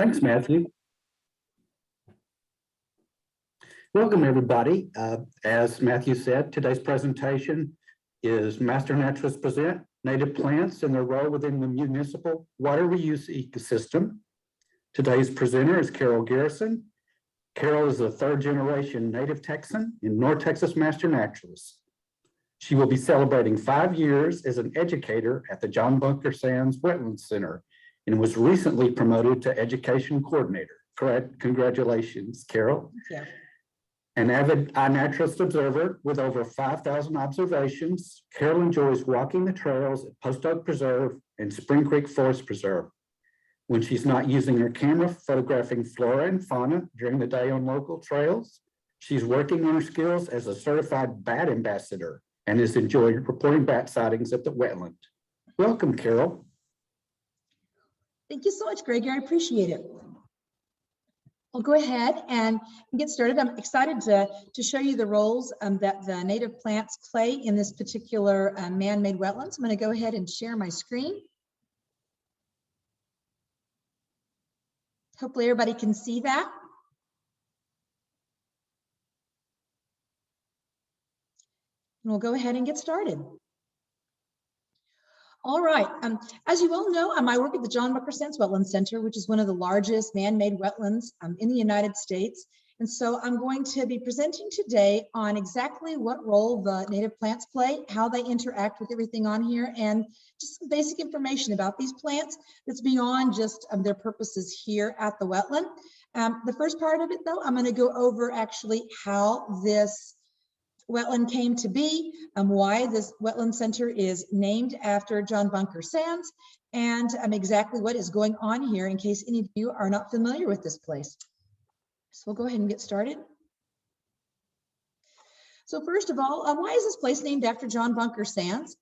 Thanks, Matthew. Welcome, everybody. As Matthew said, today's presentation is Master Naturalists Present Native Plants and Their Role Within the Municipal Water Reuse Ecosystem. Today's presenter is Carol Garrison. Carol is a third-generation native Texan and North Texas Master Naturalist. She will be celebrating 5 years as an educator at the John Bunker Sands Wetlands Center and was recently promoted to Education Coordinator. Correct? Congratulations, Carol. Thank you. An avid iNaturalist observer with over 5,000 observations, Carol enjoys walking the trails at Post Oak Preserve and Spring Creek Forest Preserve. When she's not using her camera photographing flora and fauna during the day on local trails, she's working on her skills as a certified bat ambassador and is enjoying reporting bat sightings at the wetland. Welcome, Carol. Thank you so much, Greg. I appreciate it. I'll go ahead and get started. I'm excited to show you the roles that the native plants play in this particular man-made wetlands. I'm going to go ahead and share my screen. Hopefully everybody can see that. And we'll go ahead and get started. All right, as you all know, I work at the John Bunker Sands Wetland Center, which is one of the largest man-made wetlands in the United States. And so I'm going to be presenting today on exactly what role the native plants play, how they interact with everything on here, and just some basic information about these plants that's beyond just their purposes here at the wetland. The first part of it, though, I'm going to go over actually how this wetland came to be, why this wetland center is named after John Bunker Sands, and exactly what is going on here in case any of you are not familiar with this place. So we'll go ahead and get started. So first of all, why is this place named after John Bunker Sands?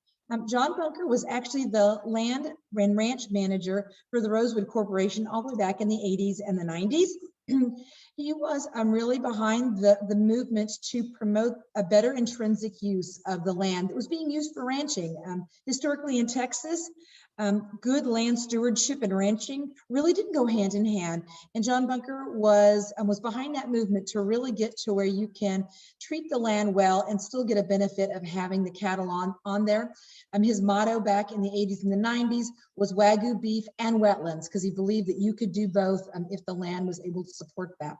John Bunker was actually the land and ranch manager for the Rosewood Corporation all the way back in the 80s and the 90s. He was really behind the movement to promote a better intrinsic use of the land that was being used for ranching. Historically in Texas, good land stewardship and ranching really didn't go hand in hand. And John Bunker was behind that movement to really get to where you can treat the land well and still get a benefit of having the cattle on there. His motto back in the 80s and the 90s was Wagyu beef and wetlands, because he believed that you could do both if the land was able to support that.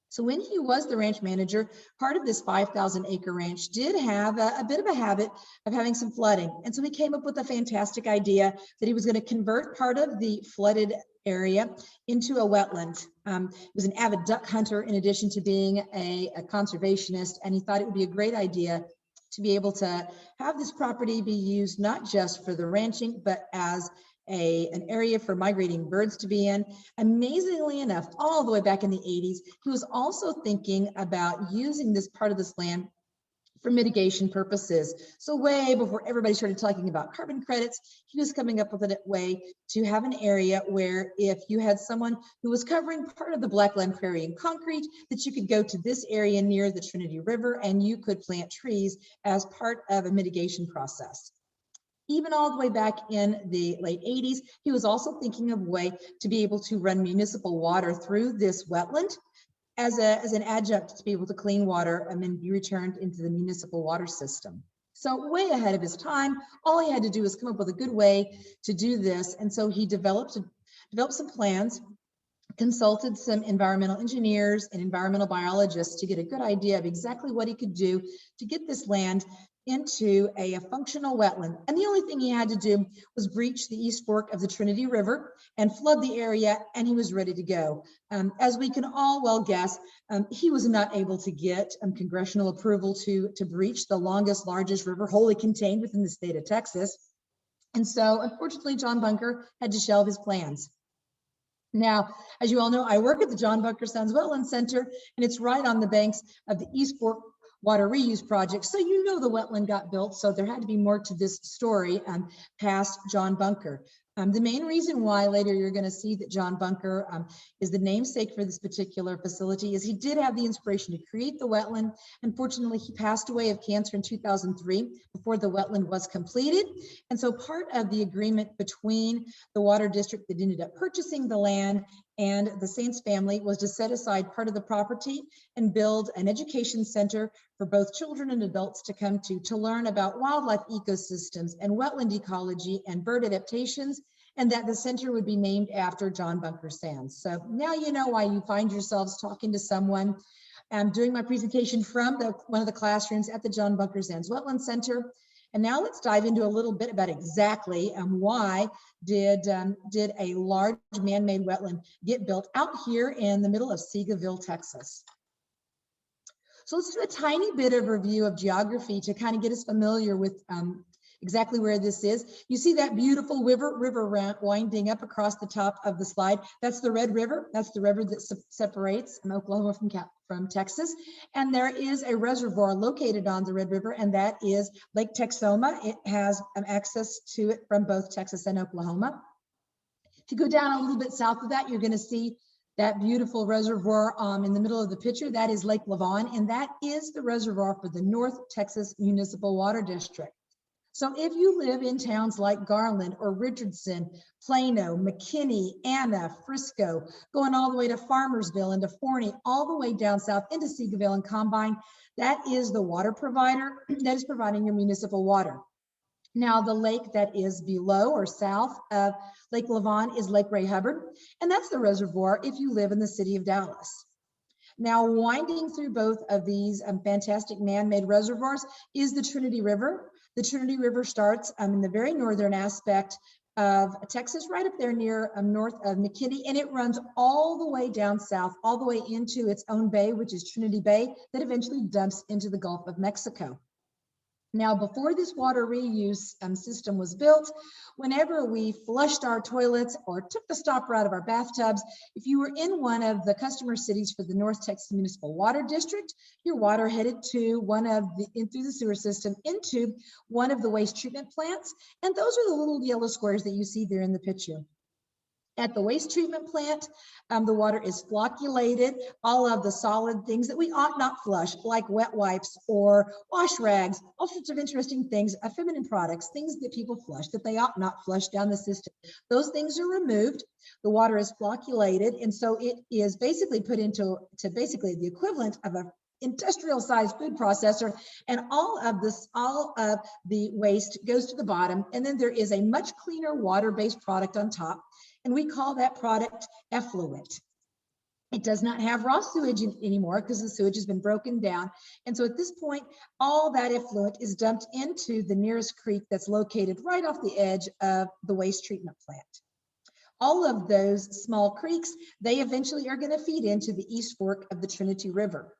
So when he was the ranch manager, part of this 5,000 acre ranch did have a bit of a habit of having some flooding. And so he came up with a fantastic idea that he was going to convert part of the flooded area into a wetland. He was an avid duck hunter in addition to being a conservationist, and he thought it would be a great idea to be able to have this property be used not just for the ranching, but as an area for migrating birds to be in. Amazingly enough, all the way back in the 80s, he was also thinking about using this part of this land for mitigation purposes. So way before everybody started talking about carbon credits, he was coming up with a way to have an area where if you had someone who was covering part of the Blackland Prairie in concrete, that you could go to this area near the Trinity River and you could plant trees as part of a mitigation process. Even all the way back in the late 80s, he was also thinking of a way to be able to run municipal water through this wetland as an adjunct to be able to clean water and then be returned into the municipal water system. So way ahead of his time, all he had to do was come up with a good way to do this. And so he developed some plans, consulted some environmental engineers and environmental biologists to get a good idea of exactly what he could do to get this land into a functional wetland. And the only thing he had to do was breach the East Fork of the Trinity River and flood the area, and he was ready to go. As we can all well guess, he was not able to get congressional approval to breach the longest, largest river wholly contained within the state of Texas. And so unfortunately, John Bunker had to shelve his plans. Now, as you all know, I work at the John Bunker Sands Wetland Center, and it's right on the banks of the East Fork Water Reuse Project. So you know the wetland got built, so there had to be more to this story past John Bunker. The main reason why later you're going to see that John Bunker is the namesake for this particular facility is he did have the inspiration to create the wetland. Unfortunately, he passed away of cancer in 2003 before the wetland was completed. And so part of the agreement between the water district that ended up purchasing the land and the Sands family was to set aside part of the property and build an education center for both children and adults to come to learn about wildlife ecosystems and wetland ecology and bird adaptations, and that the center would be named after John Bunker Sands. So now you know why you find yourselves talking to someone. I'm doing my presentation from one of the classrooms at the John Bunker Sands Wetland Center. And now let's dive into a little bit about exactly why did a large man-made wetland get built out here in the middle of Seagoville, Texas. So let's do a tiny bit of review of geography to kind of get us familiar with exactly where this is. You see that beautiful river winding up across the top of the slide. That's the Red River. That's the river that separates Oklahoma from Texas. And there is a reservoir located on the Red River, and that is Lake Texoma. It has access to it from both Texas and Oklahoma. If you go down a little bit south of that, you're going to see that beautiful reservoir in the middle of the picture. That is Lake Lavon, and that is the reservoir for the North Texas Municipal Water District. So if you live in towns like Garland or Richardson, Plano, McKinney, Anna, Frisco, going all the way to Farmersville and to Forney, all the way down south into Seagoville and Combine, that is the water provider that is providing your municipal water. Now, the lake that is below or south of Lake Lavon is Lake Ray Hubbard, and that's the reservoir if you live in the city of Dallas. Now, winding through both of these fantastic man-made reservoirs is the Trinity River. The Trinity River starts in the very northern aspect of Texas, right up there near north of McKinney, and it runs all the way down south, all the way into its own bay, which is Trinity Bay, that eventually dumps into the Gulf of Mexico. Now, before this water reuse system was built, whenever we flushed our toilets or took the stopper out of our bathtubs, if you were in one of the customer cities for the North Texas Municipal Water District, your water headed to through the sewer system into one of the waste treatment plants. And those are the little yellow squares that you see there in the picture. At the waste treatment plant, the water is flocculated. All of the solid things that we ought not flush, like wet wipes or wash rags, all sorts of interesting things, feminine products, things that people flush that they ought not flush down the system. Those things are removed. The water is flocculated, and so it is basically put into basically the equivalent of a industrial sized food processor, and all of the waste goes to the bottom, and then there is a much cleaner water-based product on top, and we call that product effluent. It does not have raw sewage anymore because the sewage has been broken down, and so at this point all that effluent is dumped into the nearest creek that's located right off the edge of the waste treatment plant. All of those small creeks, they eventually are going to feed into the East Fork of the Trinity River.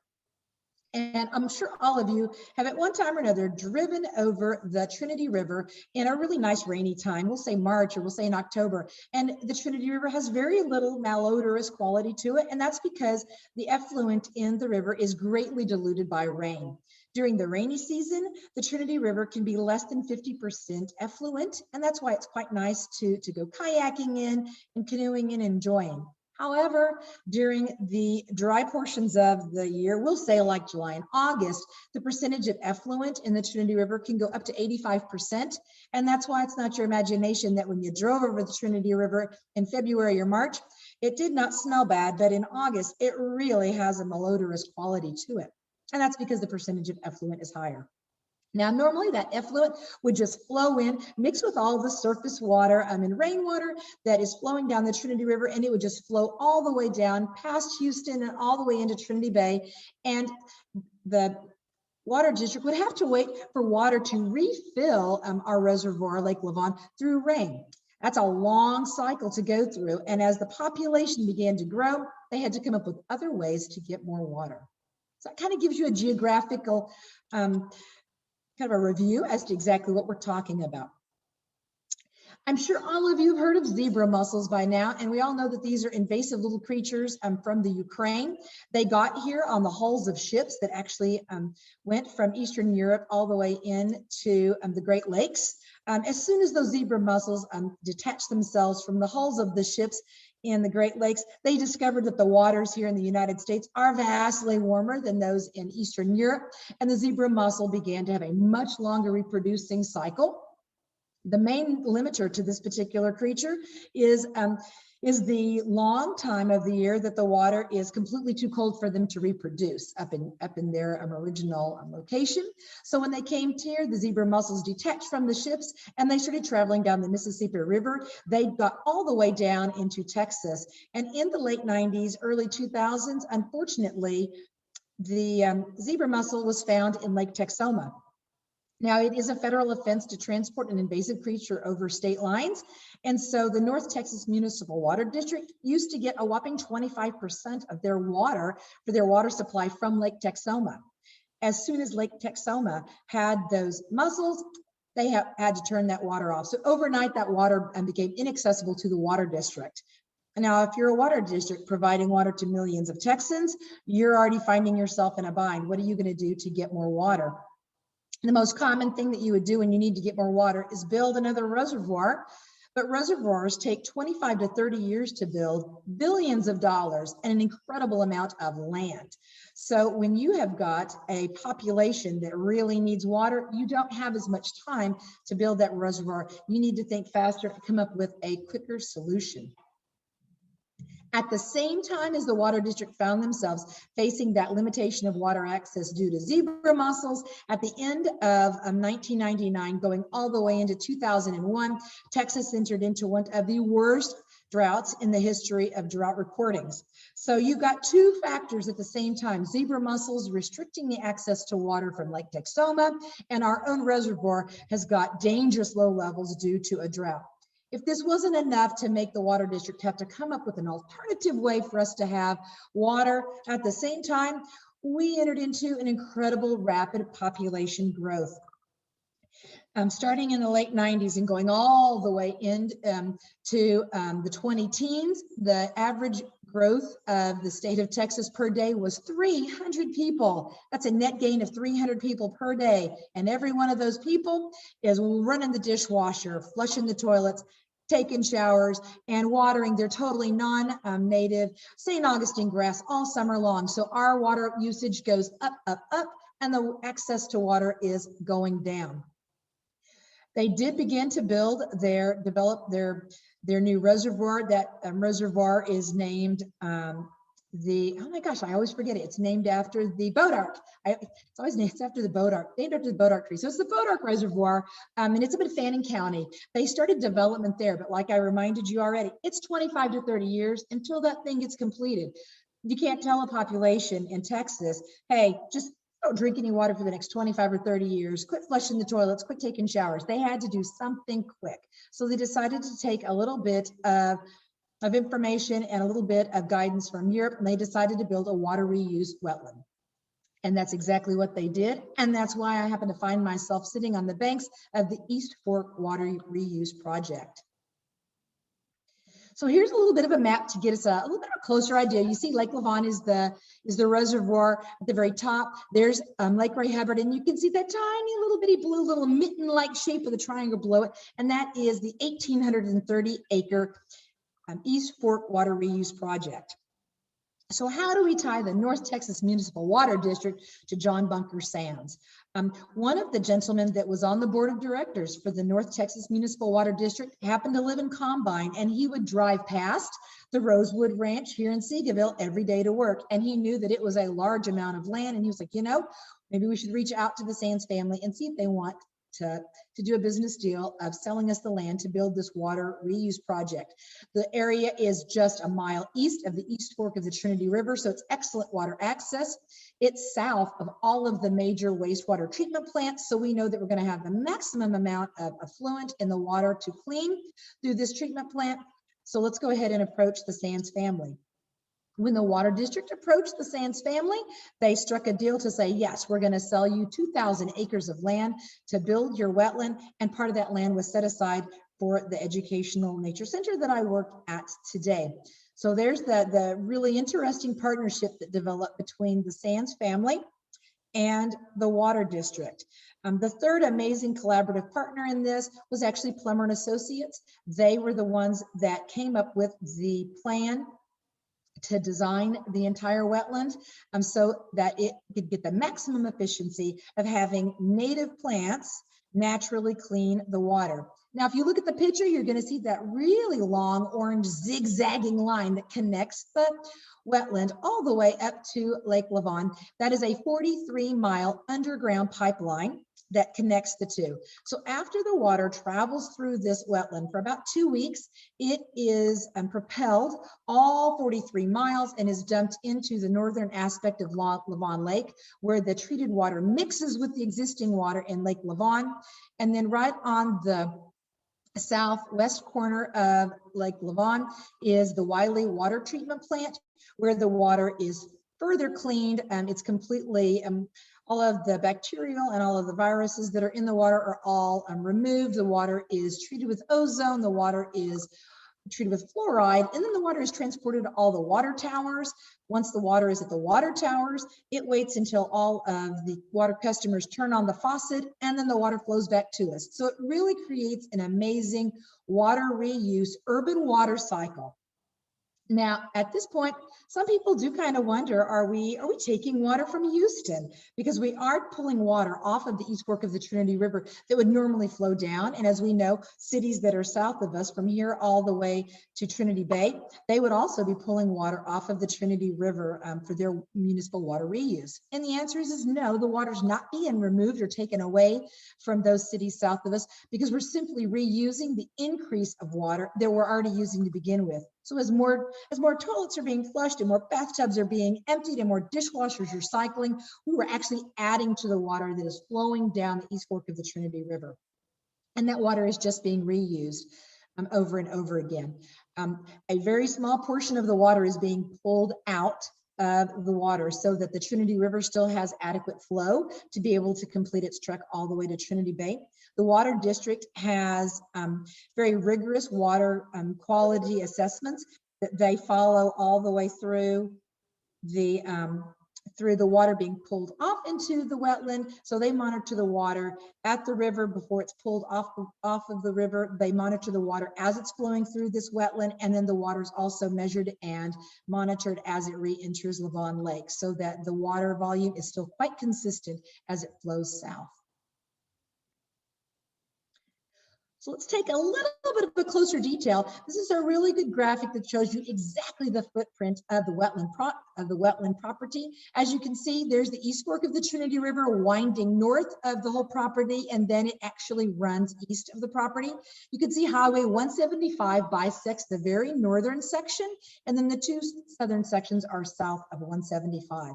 And I'm sure all of you have at one time or another driven over the Trinity River in a really nice rainy time. We'll say March or we'll say in October. And the Trinity River has very little malodorous quality to it. And that's because the effluent in the river is greatly diluted by rain. During the rainy season, the Trinity River can be less than 50% effluent. And that's why it's quite nice to go kayaking in and canoeing and enjoying. However, during the dry portions of the year, we'll say like July and August, the percentage of effluent in the Trinity River can go up to 85%. And that's why it's not your imagination that when you drove over the Trinity River in February or March, it did not smell bad, but in August, it really has a malodorous quality to it. And that's because the percentage of effluent is higher. Now, normally that effluent would just flow in, mix with all the surface water and rainwater that is flowing down the Trinity River, and it would just flow all the way down past Houston and all the way into Trinity Bay. And the water district would have to wait for water to refill our reservoir, Lake Lavon, through rain. That's a long cycle to go through. And as the population began to grow, they had to come up with other ways to get more water. So it kind of gives you a geographical kind of a review as to exactly what we're talking about. I'm sure all of you have heard of zebra mussels by now, and we all know that these are invasive little creatures from the Ukraine. They got here on the hulls of ships that actually went from Eastern Europe all the way into the Great Lakes. As soon as those zebra mussels detached themselves from the hulls of the ships in the Great Lakes, they discovered that the waters here in the United States are vastly warmer than those in Eastern Europe, and the zebra mussel began to have a much longer reproducing cycle. The main limiter to this particular creature is the long time of the year that the water is completely too cold for them to reproduce up in their original location. So when they came here, the zebra mussels detached from the ships and they started traveling down the Mississippi River. They got all the way down into Texas. And in the late 90s, early 2000s, unfortunately, the zebra mussel was found in Lake Texoma. Now, it is a federal offense to transport an invasive creature over state lines. And so the North Texas Municipal Water District used to get a whopping 25% of their water for their water supply from Lake Texoma. As soon as Lake Texoma had those mussels, they had to turn that water off. So overnight, that water became inaccessible to the water district. Now, if you're a water district providing water to millions of Texans, you're already finding yourself in a bind. What are you going to do to get more water? The most common thing that you would do when you need to get more water is build another reservoir. But reservoirs take 25 to 30 years to build, billions of dollars, and an incredible amount of land. So when you have got a population that really needs water, you don't have as much time to build that reservoir. You need to think faster and come up with a quicker solution. At the same time as the water district found themselves facing that limitation of water access due to zebra mussels, at the end of 1999, going all the way into 2001, Texas entered into one of the worst droughts in the history of drought recordings. So you've got two factors at the same time: zebra mussels restricting the access to water from Lake Texoma, and our own reservoir has got dangerous low levels due to a drought. If this wasn't enough to make the water district have to come up with an alternative way for us to have water, at the same time, we entered into an incredible rapid population growth. Starting in the late 90s and going all the way into the 20 teens, the average growth of the state of Texas per day was 300 people. That's a net gain of 300 people per day. And every one of those people is running the dishwasher, flushing the toilets, taking showers, and watering their totally non-native St. Augustine grass all summer long. So our water usage goes up, up, up, and the access to water is going down. They did begin to develop their new reservoir. That reservoir is named oh my gosh, I always forget it. It's named after the Bodark. It's always named after the Bodark, named after the Bodark tree. So it's the Bodark Reservoir, and it's up in Fannin County. They started development there, but like I reminded you already, it's 25 to 30 years until that thing gets completed. You can't tell a population in Texas, hey, just don't drink any water for the next 25 or 30 years, quit flushing the toilets, quit taking showers. They had to do something quick. So they decided to take a little bit of information and a little bit of guidance from Europe, and they decided to build a water reuse wetland. And that's exactly what they did. And that's why I happen to find myself sitting on the banks of the East Fork Water Reuse Project. So here's a little bit of a map to get us a little bit of a closer idea. You see Lake Lavon is the reservoir at the very top. There's Lake Ray Hubbard, and you can see that tiny little bitty blue little mitten-like shape of the triangle below it. And that is the 1,830 acre East Fork Water Reuse Project. So how do we tie the North Texas Municipal Water District to John Bunker Sands? One of the gentlemen that was on the board of directors for the North Texas Municipal Water District happened to live in Combine, and he would drive past the Rosewood Ranch here in Seagoville every day to work. And he knew that it was a large amount of land. And he was like, you know, maybe we should reach out to the Sands family and see if they want to do a business deal of selling us the land to build this water reuse project. The area is just a mile east of the East Fork of the Trinity River, so it's excellent water access. It's south of all of the major wastewater treatment plants, so we know that we're going to have the maximum amount of effluent in the water to clean through this treatment plant. So let's go ahead and approach the Sands family. When the water district approached the Sands family, they struck a deal to say, yes, we're going to sell you 2,000 acres of land to build your wetland. And part of that land was set aside for the educational nature center that I work at today. So there's the really interesting partnership that developed between the Sands family and the water district. The third amazing collaborative partner in this was actually Plummer and Associates. They were the ones that came up with the plan to design the entire wetland so that it could get the maximum efficiency of having native plants naturally clean the water. Now, if you look at the picture, you're going to see that really long orange zigzagging line that connects the wetland all the way up to Lake Lavon. That is a 43-mile underground pipeline that connects the two. So after the water travels through this wetland for about 2 weeks, it is propelled all 43 miles and is dumped into the northern aspect of Lavon Lake, where the treated water mixes with the existing water in Lake Lavon. And then right on the southwest corner of Lake Lavon is the Wiley Water Treatment Plant, where the water is further cleaned. It's completely, all of the bacterial and all of the viruses that are in the water are all removed. The water is treated with ozone. The water is treated with fluoride, and then the water is transported to all the water towers. Once the water is at the water towers, it waits until all of the water customers turn on the faucet, and then the water flows back to us. So it really creates an amazing water reuse urban water cycle. Now, at this point, some people do kind of wonder, are we taking water from Houston? Because we are pulling water off of the East Fork of the Trinity River that would normally flow down. And as we know, cities that are south of us from here all the way to Trinity Bay, they would also be pulling water off of the Trinity River for their municipal water reuse. And the answer is no, the water's not being removed or taken away from those cities south of us, because we're simply reusing the increase of water that we're already using to begin with. So as more toilets are being flushed and more bathtubs are being emptied and more dishwashers are cycling, we were actually adding to the water that is flowing down the East Fork of the Trinity River. And that water is just being reused over and over again. A very small portion of the water is being pulled out of the water so that the Trinity River still has adequate flow to be able to complete its trek all the way to Trinity Bay. The Water District has very rigorous water quality assessments that they follow all the way through the water being pulled off into the wetland. So they monitor the water at the river before it's pulled off of the river. They monitor the water as it's flowing through this wetland, and then the water is also measured and monitored as it re-enters Lavon Lake, so that the water volume is still quite consistent as it flows south. So let's take a little bit of a closer detail. This is a really good graphic that shows you exactly the footprint of the wetland property. As you can see, there's the East Fork of the Trinity River winding north of the whole property, and then it actually runs east of the property. You can see Highway 175 bisects the very northern section, and then the two southern sections are south of 175.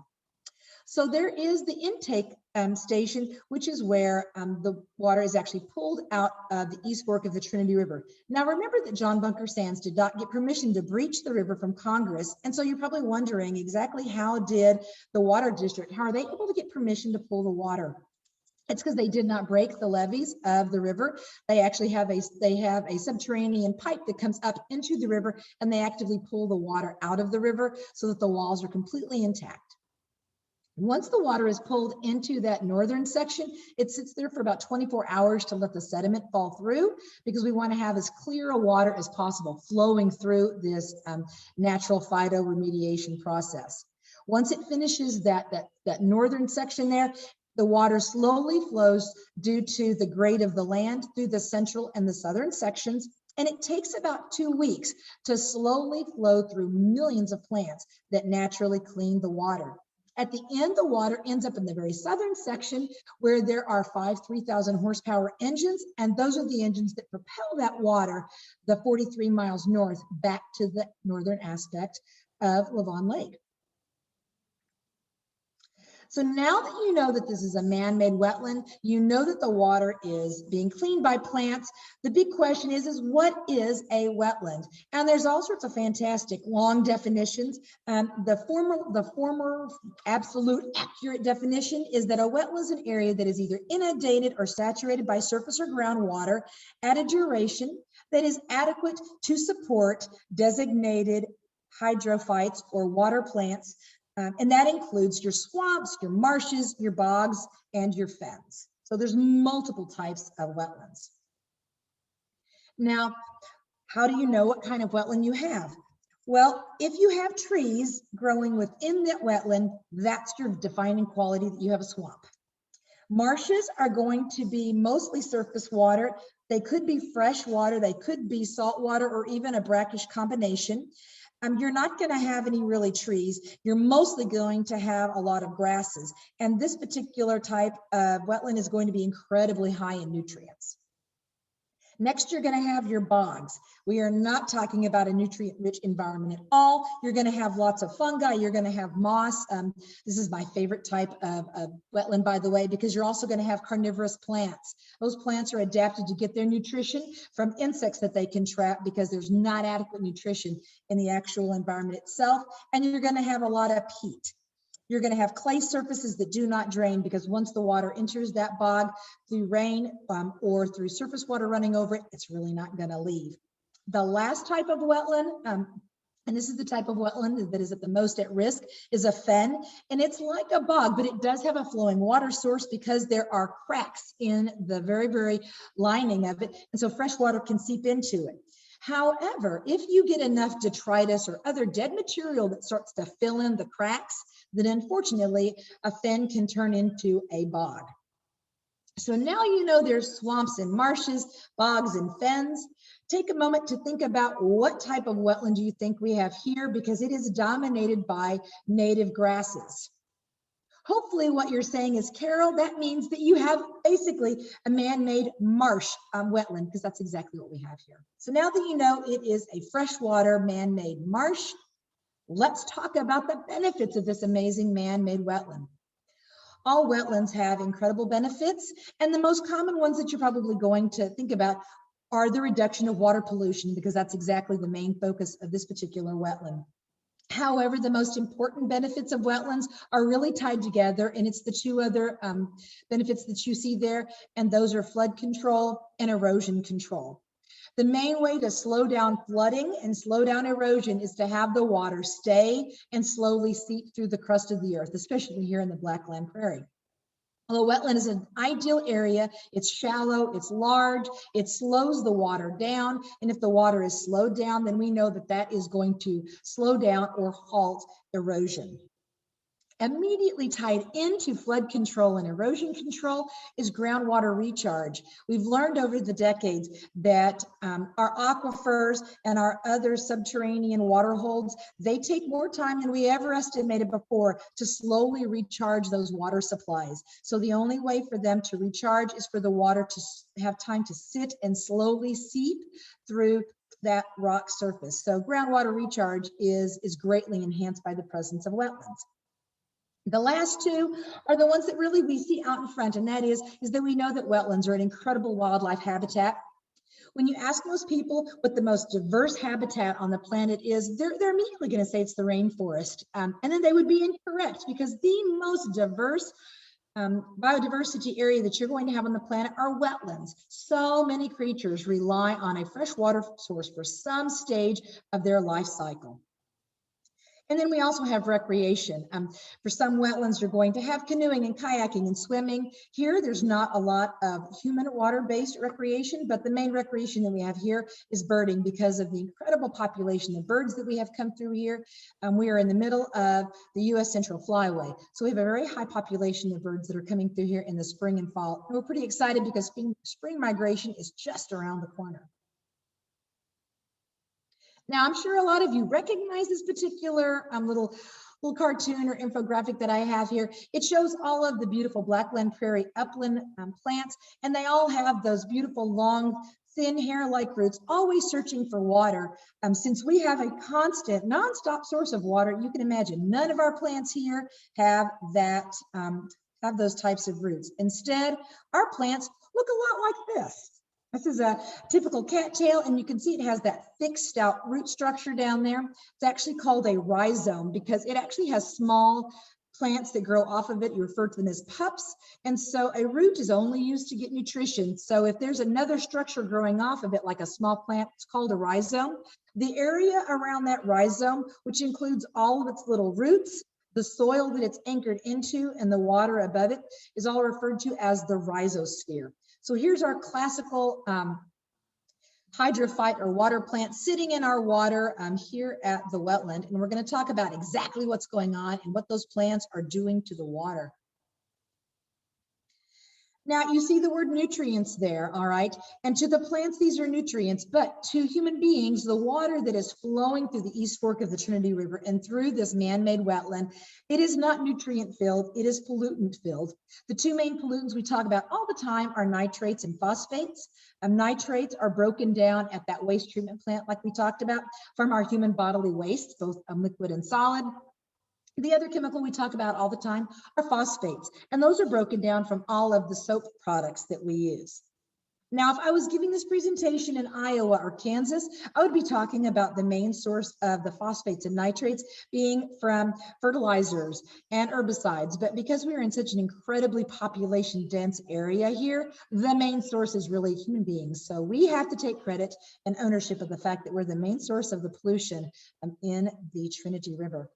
So there is the intake station, which is where the water is actually pulled out of the East Fork of the Trinity River. Now, remember that John Bunker Sands did not get permission to breach the river from Congress. And so you're probably wondering exactly how did the Water District, how are they able to get permission to pull the water? It's because they did not break the levees of the river. They actually have a subterranean pipe that comes up into the river, and they actively pull the water out of the river so that the walls are completely intact. Once the water is pulled into that northern section, it sits there for about 24 hours to let the sediment fall through, because we want to have as clear a water as possible flowing through this natural phytoremediation process. Once it finishes that northern section there, the water slowly flows due to the grade of the land through the central and the southern sections. And it takes about 2 weeks to slowly flow through millions of plants that naturally clean the water. At the end, the water ends up in the very southern section, where there are 5 3,000 horsepower engines, and those are the engines that propel that water the 43 miles north back to the northern aspect of Lavon Lake. So now that you know that this is a man-made wetland, you know that the water is being cleaned by plants. The big question is what is a wetland? And there's all sorts of fantastic long definitions. The former absolute accurate definition is that a wetland is an area that is either inundated or saturated by surface or groundwater at a duration that is adequate to support designated hydrophytes or water plants. And that includes your swamps, your marshes, your bogs, and your fens. So there's multiple types of wetlands. Now, how do you know what kind of wetland you have? Well, if you have trees growing within that wetland, that's your defining quality that you have a swamp. Marshes are going to be mostly surface water They could be fresh water, they could be salt water, or even a brackish combination. You're not going to have any really trees. You're mostly going to have a lot of grasses. And this particular type of wetland is going to be incredibly high in nutrients. Next, you're going to have your bogs. We are not talking about a nutrient-rich environment at all. You're going to have lots of fungi. You're going to have moss. This is my favorite type of wetland, by the way, because you're also going to have carnivorous plants. Those plants are adapted to get their nutrition from insects that they can trap because there's not adequate nutrition in the actual environment itself. And you're going to have a lot of peat. You're going to have clay surfaces that do not drain because once the water enters that bog through rain or through surface water running over it, it's really not going to leave. The last type of wetland, and this is the type of wetland that is at the most at risk, is a fen. And it's like a bog, but it does have a flowing water source because there are cracks in the very lining of it. And so fresh water can seep into it. However, if you get enough detritus or other dead material that starts to fill in the cracks, then unfortunately a fen can turn into a bog. So now you know there's swamps and marshes, bogs and fens. Take a moment to think about what type of wetland do you think we have here, because it is dominated by native grasses. Hopefully what you're saying is, Carol, that means that you have basically a man-made marsh wetland, because that's exactly what we have here. So now that you know it is a freshwater man-made marsh, let's talk about the benefits of this amazing man-made wetland. All wetlands have incredible benefits, and the most common ones that you're probably going to think about are the reduction of water pollution, because that's exactly the main focus of this particular wetland. However, the most important benefits of wetlands are really tied together, and it's the two other benefits that you see there, and those are flood control and erosion control. The main way to slow down flooding and slow down erosion is to have the water stay and slowly seep through the crust of the earth, especially here in the Blackland Prairie. Although wetland is an ideal area, it's shallow, it's large, it slows the water down. And if the water is slowed down, then we know that that is going to slow down or halt erosion. Immediately tied into flood control and erosion control is groundwater recharge. We've learned over the decades that our aquifers and our other subterranean water holds, they take more time than we ever estimated before to slowly recharge those water supplies. So the only way for them to recharge is for the water to have time to sit and slowly seep through that rock surface. So groundwater recharge is greatly enhanced by the presence of wetlands. The last two are the ones that really we see out in front, and that is that we know that wetlands are an incredible wildlife habitat. When you ask most people what the most diverse habitat on the planet is, they're immediately going to say it's the rainforest. And then they would be incorrect, because the most diverse biodiversity area that you're going to have on the planet are wetlands. So many creatures rely on a freshwater source for some stage of their life cycle. And then we also have recreation. For some wetlands, you're going to have canoeing and kayaking and swimming. Here, there's not a lot of human water-based recreation, but the main recreation that we have here is birding, because of the incredible population of birds that we have come through here. We are in the middle of the U.S. Central Flyway. So we have a very high population of birds that are coming through here in the spring and fall. And we're pretty excited because spring migration is just around the corner. Now, I'm sure a lot of you recognize this particular little cartoon or infographic that I have here. It shows all of the beautiful Blackland Prairie upland plants, and they all have those beautiful, long, thin hair-like roots, always searching for water. Since we have a constant, nonstop source of water, you can imagine none of our plants here have that, have those types of roots. Instead, our plants look a lot like this. This is a typical cattail, and you can see it has that thick, stout root structure down there. It's actually called a rhizome because it actually has small plants that grow off of it. You refer to them as pups. And so a root is only used to get nutrition. So if there's another structure growing off of it, like a small plant, it's called a rhizome. The area around that rhizome, which includes all of its little roots, the soil that it's anchored into, and the water above it, is all referred to as the rhizosphere. So here's our classical hydrophyte or water plant sitting in our water here at the wetland. And we're going to talk about exactly what's going on and what those plants are doing to the water. Now you see the word nutrients there, all right? And to the plants, these are nutrients, but to human beings, the water that is flowing through the East Fork of the Trinity River and through this man-made wetland, it is not nutrient filled, it is pollutant filled. The two main pollutants we talk about all the time are nitrates and phosphates. Nitrates are broken down at that waste treatment plant like we talked about from our human bodily waste, both liquid and solid. The other chemical we talk about all the time are phosphates, and those are broken down from all of the soap products that we use. Now, if I was giving this presentation in Iowa or Kansas, I would be talking about the main source of the phosphates and nitrates being from fertilizers and herbicides. But because we are in such an incredibly population dense area here, the main source is really human beings. So we have to take credit and ownership of the fact that we're the main source of the pollution in the Trinity River.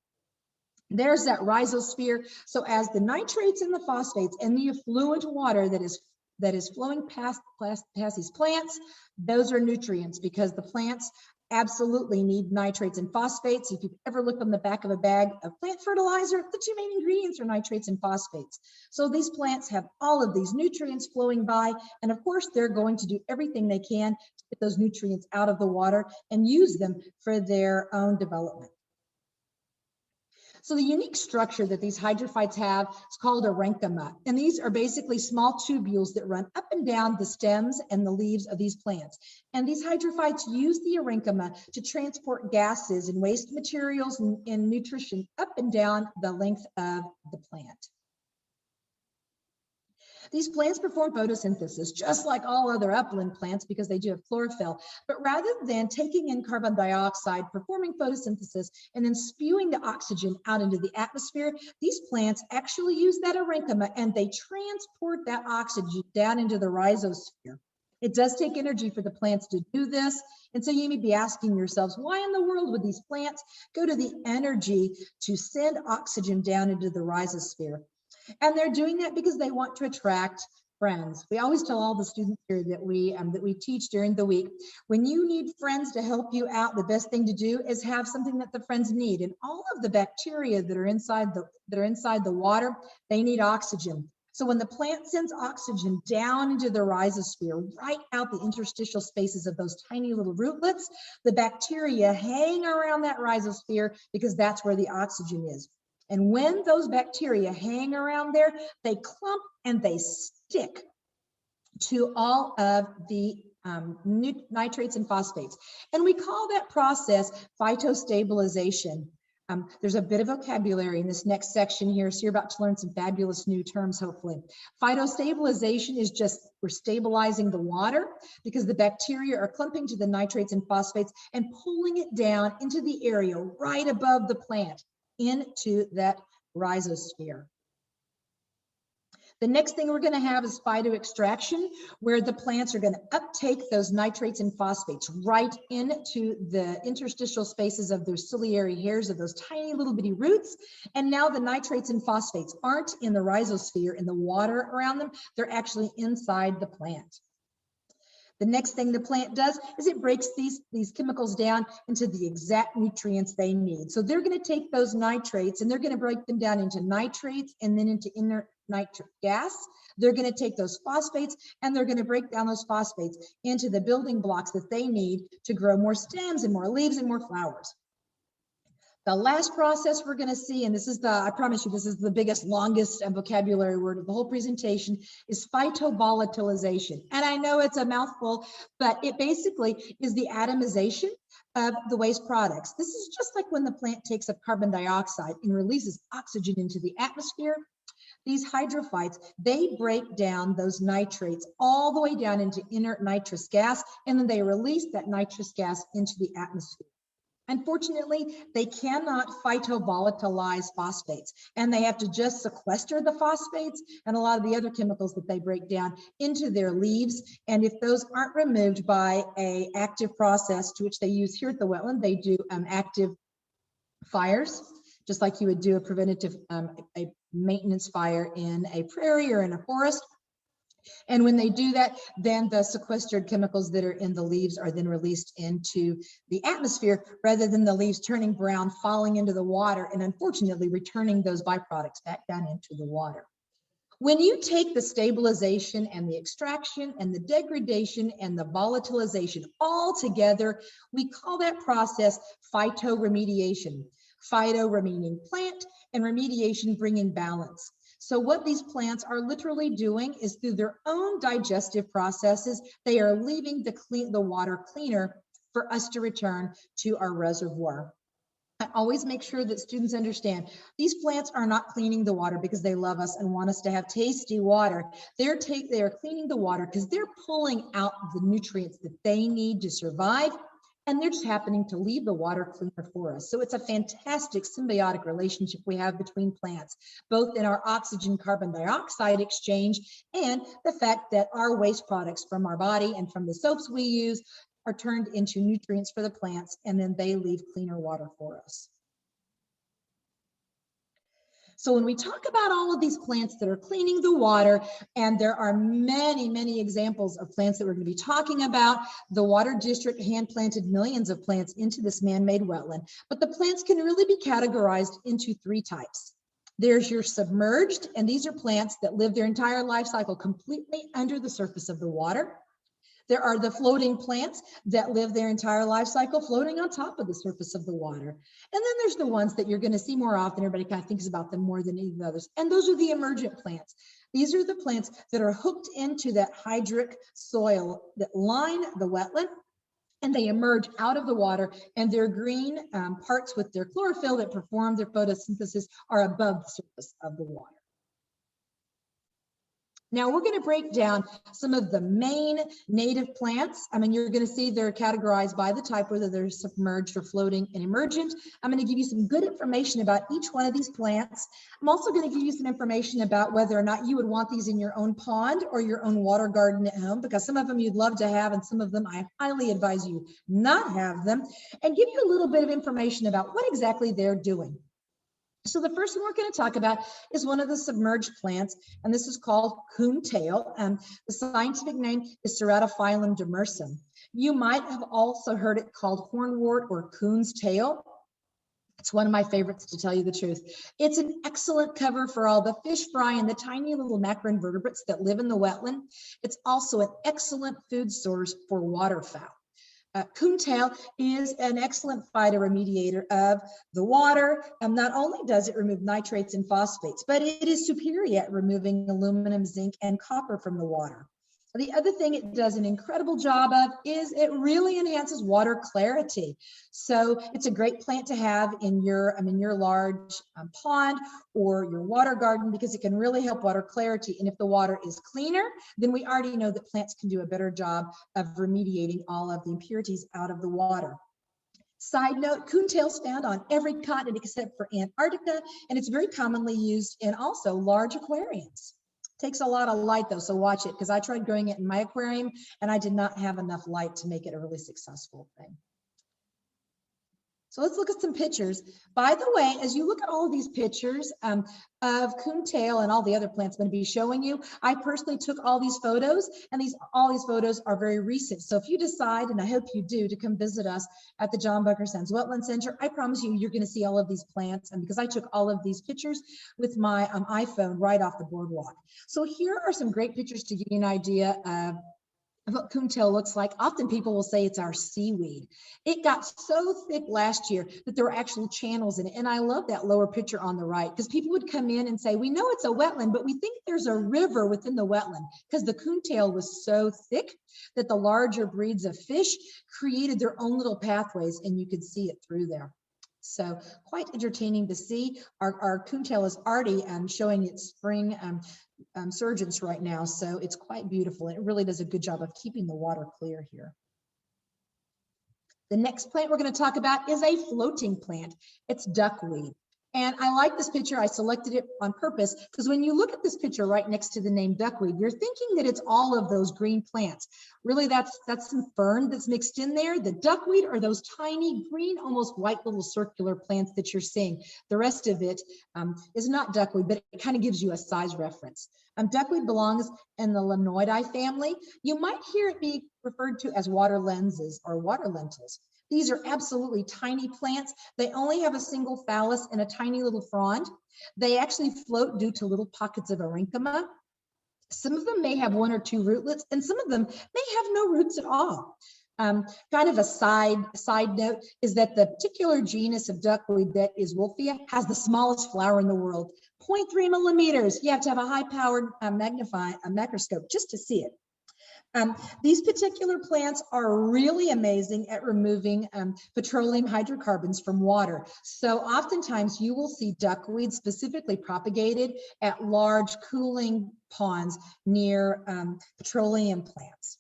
There's that rhizosphere. So as the nitrates and the phosphates and the effluent water that is flowing past these plants, those are nutrients because the plants absolutely need nitrates and phosphates. If you've ever looked on the back of a bag of plant fertilizer, the two main ingredients are nitrates and phosphates. So these plants have all of these nutrients flowing by, and of course they're going to do everything they can to get those nutrients out of the water and use them for their own development. So the unique structure that these hydrophytes have is called a parenchyma. And these are basically small tubules that run up and down the stems and the leaves of these plants. And these hydrophytes use the parenchyma to transport gases and waste materials and nutrition up and down the length of the plant. These plants perform photosynthesis just like all other upland plants because they do have chlorophyll. But rather than taking in carbon dioxide, performing photosynthesis, and then spewing the oxygen out into the atmosphere, these plants actually use that parenchyma and they transport that oxygen down into the rhizosphere. It does take energy for the plants to do this. And so you may be asking yourselves, why in the world would these plants go to the energy to send oxygen down into the rhizosphere? And they're doing that because they want to attract friends. We always tell all the students here that we teach during the week, when you need friends to help you out, the best thing to do is have something that the friends need. And all of the bacteria that are inside the water, they need oxygen. So when the plant sends oxygen down into the rhizosphere, right out the interstitial spaces of those tiny little rootlets, the bacteria hang around that rhizosphere because that's where the oxygen is. And when those bacteria hang around there, they clump and they stick to all of the nitrates and phosphates. And we call that process phytostabilization. There's a bit of vocabulary in this next section here, so you're about to learn some fabulous new terms, hopefully. Phytostabilization is just, we're stabilizing the water because the bacteria are clumping to the nitrates and phosphates and pulling it down into the area right above the plant, into that rhizosphere. The next thing we're going to have is phytoextraction, where the plants are going to uptake those nitrates and phosphates right into the interstitial spaces of their ciliary hairs of those tiny little bitty roots. And now the nitrates and phosphates aren't in the rhizosphere, in the water around them, they're actually inside the plant. The next thing the plant does is it breaks these chemicals down into the exact nutrients they need. So they're going to take those nitrates and they're going to break them down into nitrates and then into inert nitric gas. They're going to take those phosphates and they're going to break down those phosphates into the building blocks that they need to grow more stems and more leaves and more flowers. The last process we're going to see, and this is I promise you, this is the biggest, longest vocabulary word of the whole presentation, is phytovolatilization. And I know it's a mouthful, but it basically is the atomization of the waste products. This is just like when the plant takes up carbon dioxide and releases oxygen into the atmosphere. These hydrophytes, they break down those nitrates all the way down into inert nitrous gas, and then they release that nitrous gas into the atmosphere. Unfortunately, they cannot phytovolatilize phosphates, and they have to just sequester the phosphates and a lot of the other chemicals that they break down into their leaves. And if those aren't removed by an active process, to which they use here at the wetland, they do active fires, just like you would do a preventative, a maintenance fire in a prairie or in a forest. And when they do that, then the sequestered chemicals that are in the leaves are then released into the atmosphere rather than the leaves turning brown, falling into the water, and unfortunately returning those byproducts back down into the water. When you take the stabilization and the extraction and the degradation and the volatilization all together, we call that process phytoremediation. Phyto meaning plant and remediation bringing balance. So what these plants are literally doing is through their own digestive processes, they are leaving the water cleaner for us to return to our reservoir. I always make sure that students understand these plants are not cleaning the water because they love us and want us to have tasty water. They are cleaning the water because they're pulling out the nutrients that they need to survive, and they're just happening to leave the water cleaner for us. So it's a fantastic symbiotic relationship we have between plants, both in our oxygen carbon dioxide exchange and the fact that our waste products from our body and from the soaps we use are turned into nutrients for the plants, and then they leave cleaner water for us. So when we talk about all of these plants that are cleaning the water, and there are many, many examples of plants that we're going to be talking about, the Water District hand planted millions of plants into this man-made wetland, but the plants can really be categorized into three types. There's your submerged, and these are plants that live their entire life cycle completely under the surface of the water. There are the floating plants that live their entire life cycle floating on top of the surface of the water. And then there's the ones that you're going to see more often. Everybody kind of thinks about them more than any of the others. And those are the emergent plants. These are the plants that are hooked into that hydric soil that line the wetland, and they emerge out of the water, and their green parts with their chlorophyll that perform their photosynthesis are above the surface of the water. Now we're going to break down some of the main native plants. I mean, you're going to see they're categorized by the type, whether they're submerged or floating and emergent. I'm going to give you some good information about each one of these plants. I'm also going to give you some information about whether or not you would want these in your own pond or your own water garden at home, because some of them you'd love to have and some of them I highly advise you not have them, and give you a little bit of information about what exactly they're doing. So the first one we're going to talk about is one of the submerged plants, and this is called coontail. The scientific name is Ceratophyllum demersum. You might have also heard it called hornwort or coon's tail. It's one of my favorites, to tell you the truth. It's an excellent cover for all the fish fry and the tiny little macroinvertebrates that live in the wetland. It's also an excellent food source for waterfowl. Coontail is an excellent phytoremediator of the water. Not only does it remove nitrates and phosphates, but it is superior at removing aluminum, zinc, and copper from the water. The other thing it does an incredible job of is it really enhances water clarity. So it's a great plant to have in your large pond or your water garden, because it can really help water clarity. And if the water is cleaner, then we already know that plants can do a better job of remediating all of the impurities out of the water. Side note, coontail is found on every continent except for Antarctica, and it's very commonly used in also large aquariums. Takes a lot of light though, so watch it, because I tried growing it in my aquarium and I did not have enough light to make it a really successful thing. So let's look at some pictures. By the way, as you look at all of these pictures of coontail and all the other plants I'm going to be showing you, I personally took all these photos, and all these photos are very recent. So if you decide, and I hope you do, to come visit us at the John Bunker Sands Wetland Center, I promise you, you're going to see all of these plants, and because I took all of these pictures with my iPhone right off the boardwalk. So here are some great pictures to give you an idea of what coontail looks like. Often people will say it's our seaweed. It got so thick last year that there were actual channels in it. And I love that lower picture on the right, because people would come in and say, we know it's a wetland, but we think there's a river within the wetland, because the coontail was so thick that the larger breeds of fish created their own little pathways, and you could see it through there. So quite entertaining to see. Our coontail is already showing its spring surgence right now, so it's quite beautiful. It really does a good job of keeping the water clear here. The next plant we're going to talk about is a floating plant. It's duckweed. And I like this picture. I selected it on purpose because when you look at this picture right next to the name duckweed, you're thinking that it's all of those green plants. Really, that's some fern that's mixed in there. The duckweed are those tiny green, almost white little circular plants that you're seeing. The rest of it is not duckweed, but it kind of gives you a size reference. Duckweed belongs in the Linoidae family. You might hear it be referred to as water lenses or water lentils. These are absolutely tiny plants. They only have a single phallus and a tiny little frond. They actually float due to little pockets of parenchyma. Some of them may have one or two rootlets, and some of them may have no roots at all. Kind of a side note is that the particular genus of duckweed that is Wolffia has the smallest flower in the world, 0.3 millimeters. You have to have a high-powered microscope just to see it. These particular plants are really amazing at removing petroleum hydrocarbons from water. So oftentimes you will see duckweed specifically propagated at large cooling ponds near petroleum plants.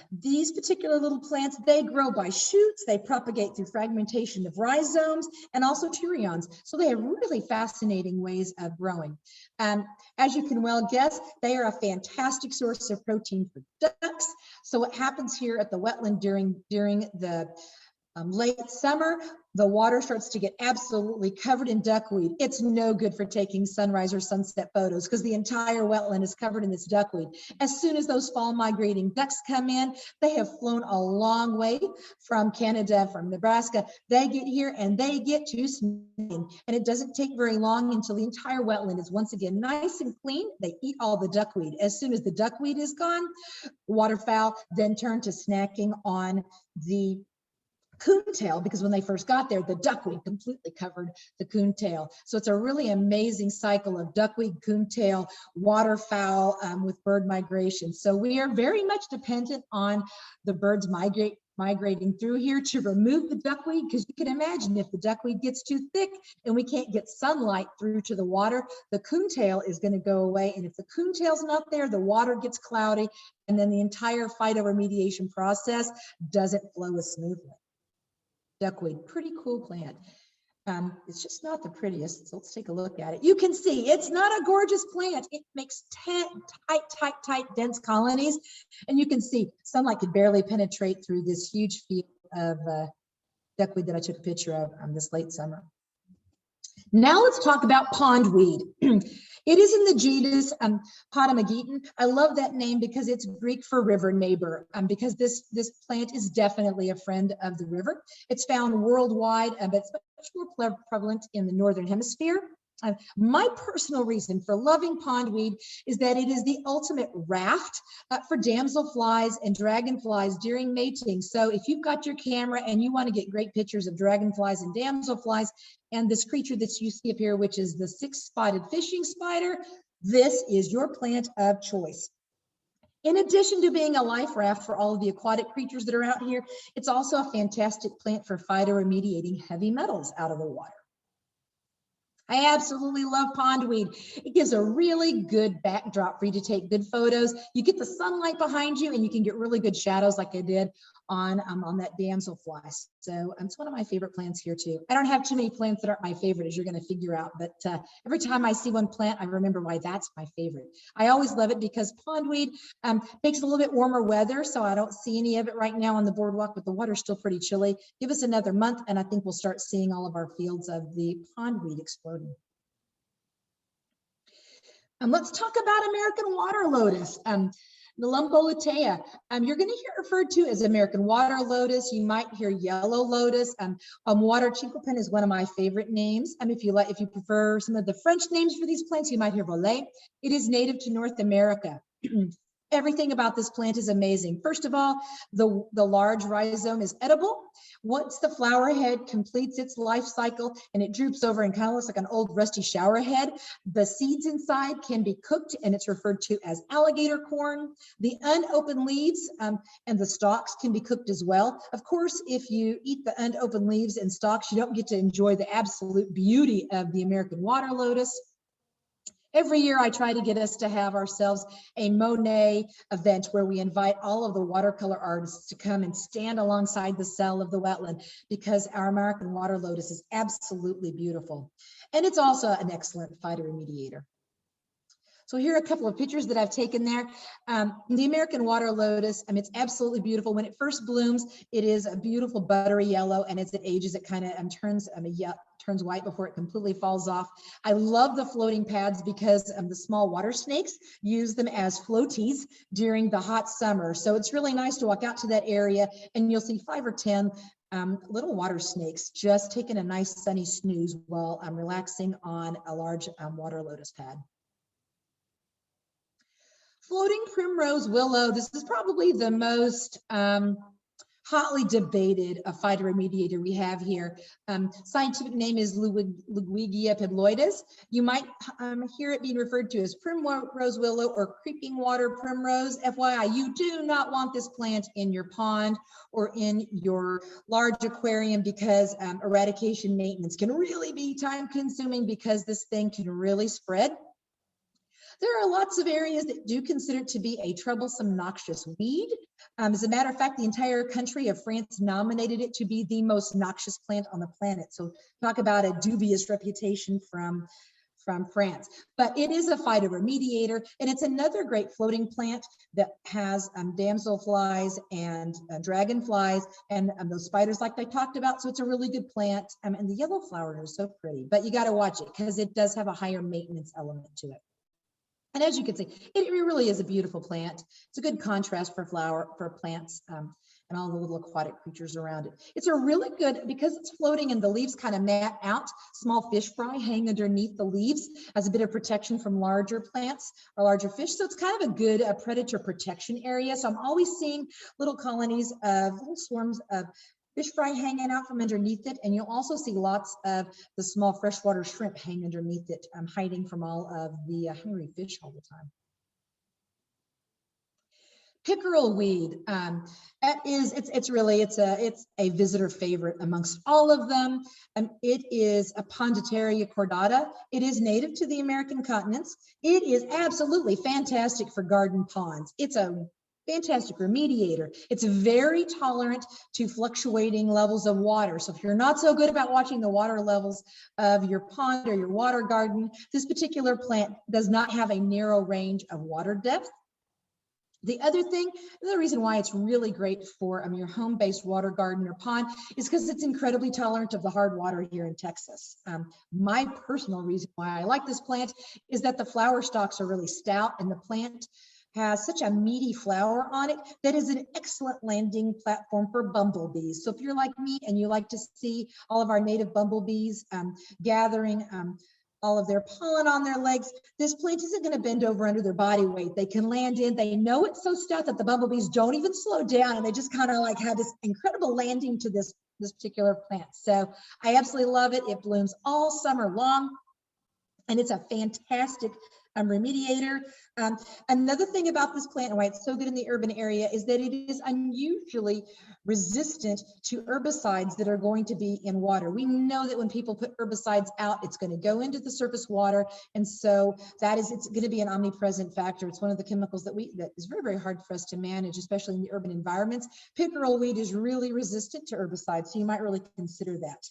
These particular little plants, they grow by shoots, they propagate through fragmentation of rhizomes and also turions. So they have really fascinating ways of growing. As you can well guess, they are a fantastic source of protein for ducks. So what happens here at the wetland during the late summer, the water starts to get absolutely covered in duckweed. It's no good for taking sunrise or sunset photos because the entire wetland is covered in this duckweed. As soon as those fall migrating ducks come in, they have flown a long way from Canada, from Nebraska. They get here and they get to snacking. And it doesn't take very long until the entire wetland is once again nice and clean. They eat all the duckweed. As soon as the duckweed is gone, waterfowl then turn to snacking on the coontail, because when they first got there, the duckweed completely covered the coontail. So it's a really amazing cycle of duckweed, coontail, waterfowl with bird migration. So we are very much dependent on the birds migrating through here to remove the duckweed, because you can imagine if the duckweed gets too thick and we can't get sunlight through to the water, the coontail is going to go away. And if the coontail's not there, the water gets cloudy, and then the entire phytoremediation process doesn't flow as smoothly. Duckweed, pretty cool plant. It's just not the prettiest, so let's take a look at it. You can see it's not a gorgeous plant. It makes tight, dense colonies. And you can see sunlight could barely penetrate through this huge field of duckweed that I took a picture of this late summer. Now let's talk about pondweed. It is in the genus Potamogeton. I love that name because it's Greek for river neighbor, because this plant is definitely a friend of the river. It's found worldwide, but it's much more prevalent in the Northern Hemisphere. My personal reason for loving pondweed is that it is the ultimate raft for damselflies and dragonflies during mating. So if you've got your camera and you want to get great pictures of dragonflies and damselflies and this creature that you see up here, which is the six-spotted fishing spider, this is your plant of choice. In addition to being a life raft for all of the aquatic creatures that are out here, it's also a fantastic plant for phytoremediating heavy metals out of the water. I absolutely love pondweed. It gives a really good backdrop for you to take good photos. You get the sunlight behind you and you can get really good shadows like I did on that damselfly. So it's one of my favorite plants here too. I don't have too many plants that aren't my favorite, as you're going to figure out, but every time I see one plant, I remember why that's my favorite. I always love it because pondweed makes a little bit warmer weather, so I don't see any of it right now on the boardwalk, but the water's still pretty chilly. Give us another month and I think we'll start seeing all of our fields of the pondweed exploding. Let's talk about American water lotus. Nelumbo-lutea. You're going to hear it referred to as American water lotus. You might hear yellow lotus. Water chinquapin is one of my favorite names. If you prefer some of the French names for these plants, you might hear volet. It is native to North America. Everything about this plant is amazing. First of all, the large rhizome is edible. Once the flower head completes its life cycle and it droops over and kind of looks like an old rusty shower head, the seeds inside can be cooked and it's referred to as alligator corn. The unopened leaves and the stalks can be cooked as well. Of course, if you eat the unopened leaves and stalks, you don't get to enjoy the absolute beauty of the American water lotus. Every year I try to get us to have ourselves a Monet event where we invite all of the watercolor artists to come and stand alongside the cell of the wetland, because our American water lotus is absolutely beautiful. And it's also an excellent phytoremediator. So here are a couple of pictures that I've taken there. The American water lotus, it's absolutely beautiful. When it first blooms, it is a beautiful buttery yellow, and as it ages, it kind of turns turns white before it completely falls off. I love the floating pads because the small water snakes use them as floaties during the hot summer. So it's really nice to walk out to that area and you'll see 5 or 10 little water snakes just taking a nice sunny snooze while I'm relaxing on a large water lotus pad. Floating primrose willow. This is probably the most hotly debated phytoremediator we have here. Scientific name is Ludwigia pibloides. You might hear it being referred to as primrose willow or creeping water primrose. FYI, you do not want this plant in your pond or in your large aquarium because eradication maintenance can really be time consuming because this thing can really spread. There are lots of areas that do consider it to be a troublesome, noxious weed. As a matter of fact, the entire country of France nominated it to be the most noxious plant on the planet. So talk about a dubious reputation from France. But it is a phytoremediator, and it's another great floating plant that has damselflies and dragonflies and those spiders like I talked about. So it's a really good plant. And the yellow flowers are so pretty, but you got to watch it because it does have a higher maintenance element to it. And as you can see, it really is a beautiful plant. It's a good contrast for plants and all the little aquatic creatures around it. It's a really good, because it's floating and the leaves kind of mat out, small fish fry hang underneath the leaves as a bit of protection from larger plants or larger fish. So it's kind of a good predator protection area. So I'm always seeing little colonies of little swarms of fish fry hanging out from underneath it. And you'll also see lots of the small freshwater shrimp hang underneath it, hiding from all of the hungry fish all the time. Pickerel weed. It's a visitor favorite amongst all of them. It is a Ponditaria cordata. It is native to the American continents. It is absolutely fantastic for garden ponds. It's a fantastic remediator. It's very tolerant to fluctuating levels of water. So if you're not so good about watching the water levels of your pond or your water garden, this particular plant does not have a narrow range of water depth. The other thing, the reason why it's really great for your home-based water garden or pond is because it's incredibly tolerant of the hard water here in Texas. My personal reason why I like this plant is that the flower stalks are really stout and the plant has such a meaty flower on it that is an excellent landing platform for bumblebees. So if you're like me and you like to see all of our native bumblebees gathering all of their pollen on their legs, this plant isn't going to bend over under their body weight. They can land in, they know it's so stout that the bumblebees don't even slow down and they just kind of like have this incredible landing to this particular plant. So I absolutely love it. It blooms all summer long and it's a fantastic remediator. Another thing about this plant and why it's so good in the urban area is that it is unusually resistant to herbicides that are going to be in water. We know that when people put herbicides out, it's going to go into the surface water. And so it's going to be an omnipresent factor. It's one of the chemicals that is very, very hard for us to manage, especially in the urban environments. Pickerel weed is really resistant to herbicides. So you might really consider that.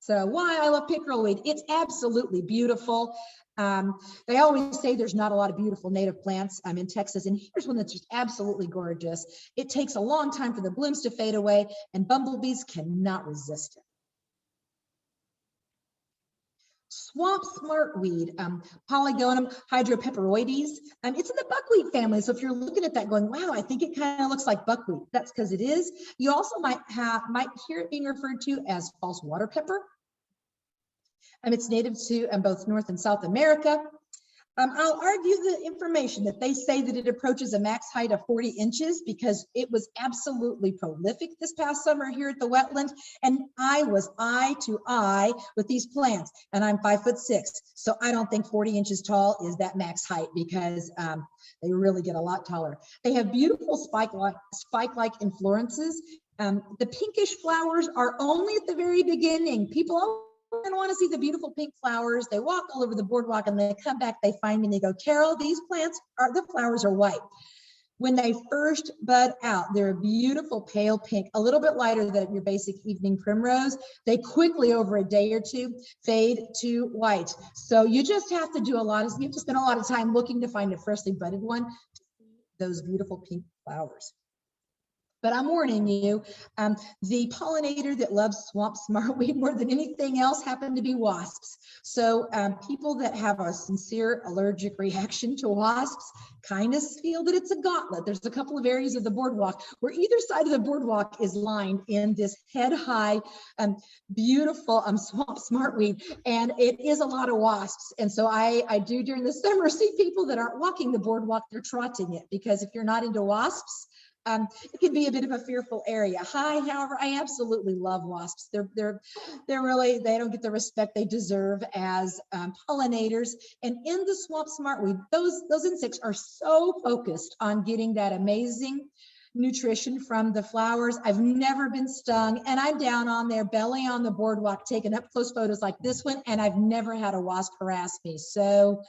So why I love pickerel weed, it's absolutely beautiful. They always say there's not a lot of beautiful native plants in Texas, and here's one that's just absolutely gorgeous. It takes a long time for the blooms to fade away, and bumblebees cannot resist it. Swamp smartweed, Polygonum hydropeperoides. It's in the buckwheat family. So if you're looking at that going, wow, I think it kind of looks like buckwheat, that's because it is. You also might hear it being referred to as false water pepper. It's native to both North and South America. I'll argue the information that they say that it approaches a max height of 40 inches because it was absolutely prolific this past summer here at the wetland. And I was eye to eye with these plants and I'm 5'6". So I don't think 40 inches tall is that max height because they really get a lot taller. They have beautiful spike-like inflorescences. The pinkish flowers are only at the very beginning. People and want to see the beautiful pink flowers. They walk all over the boardwalk and they come back, they find me and they go, Carol, the flowers are white. When they first bud out, they're a beautiful pale pink, a little bit lighter than your basic evening primrose. They quickly, over a day or two, fade to white. So you just have to you have to spend a lot of time looking to find a freshly budded one to see those beautiful pink flowers. But I'm warning you, the pollinator that loves swamp smartweed more than anything else happen to be wasps. So people that have a sincere allergic reaction to wasps kind of feel that it's a gauntlet. There's a couple of areas of the boardwalk where either side of the boardwalk is lined in this head-high, beautiful swamp smartweed, and it is a lot of wasps. And so I do during the summer see people that aren't walking the boardwalk, they're trotting it, because if you're not into wasps, it can be a bit of a fearful area. However, I absolutely love wasps. They're really, they don't get the respect they deserve as pollinators. And in the swamp smartweed, those insects are so focused on getting that amazing nutrition from the flowers. I've never been stung, and I'm down on their belly on the boardwalk taking up close photos like this one, and I've never had a wasp harass me. So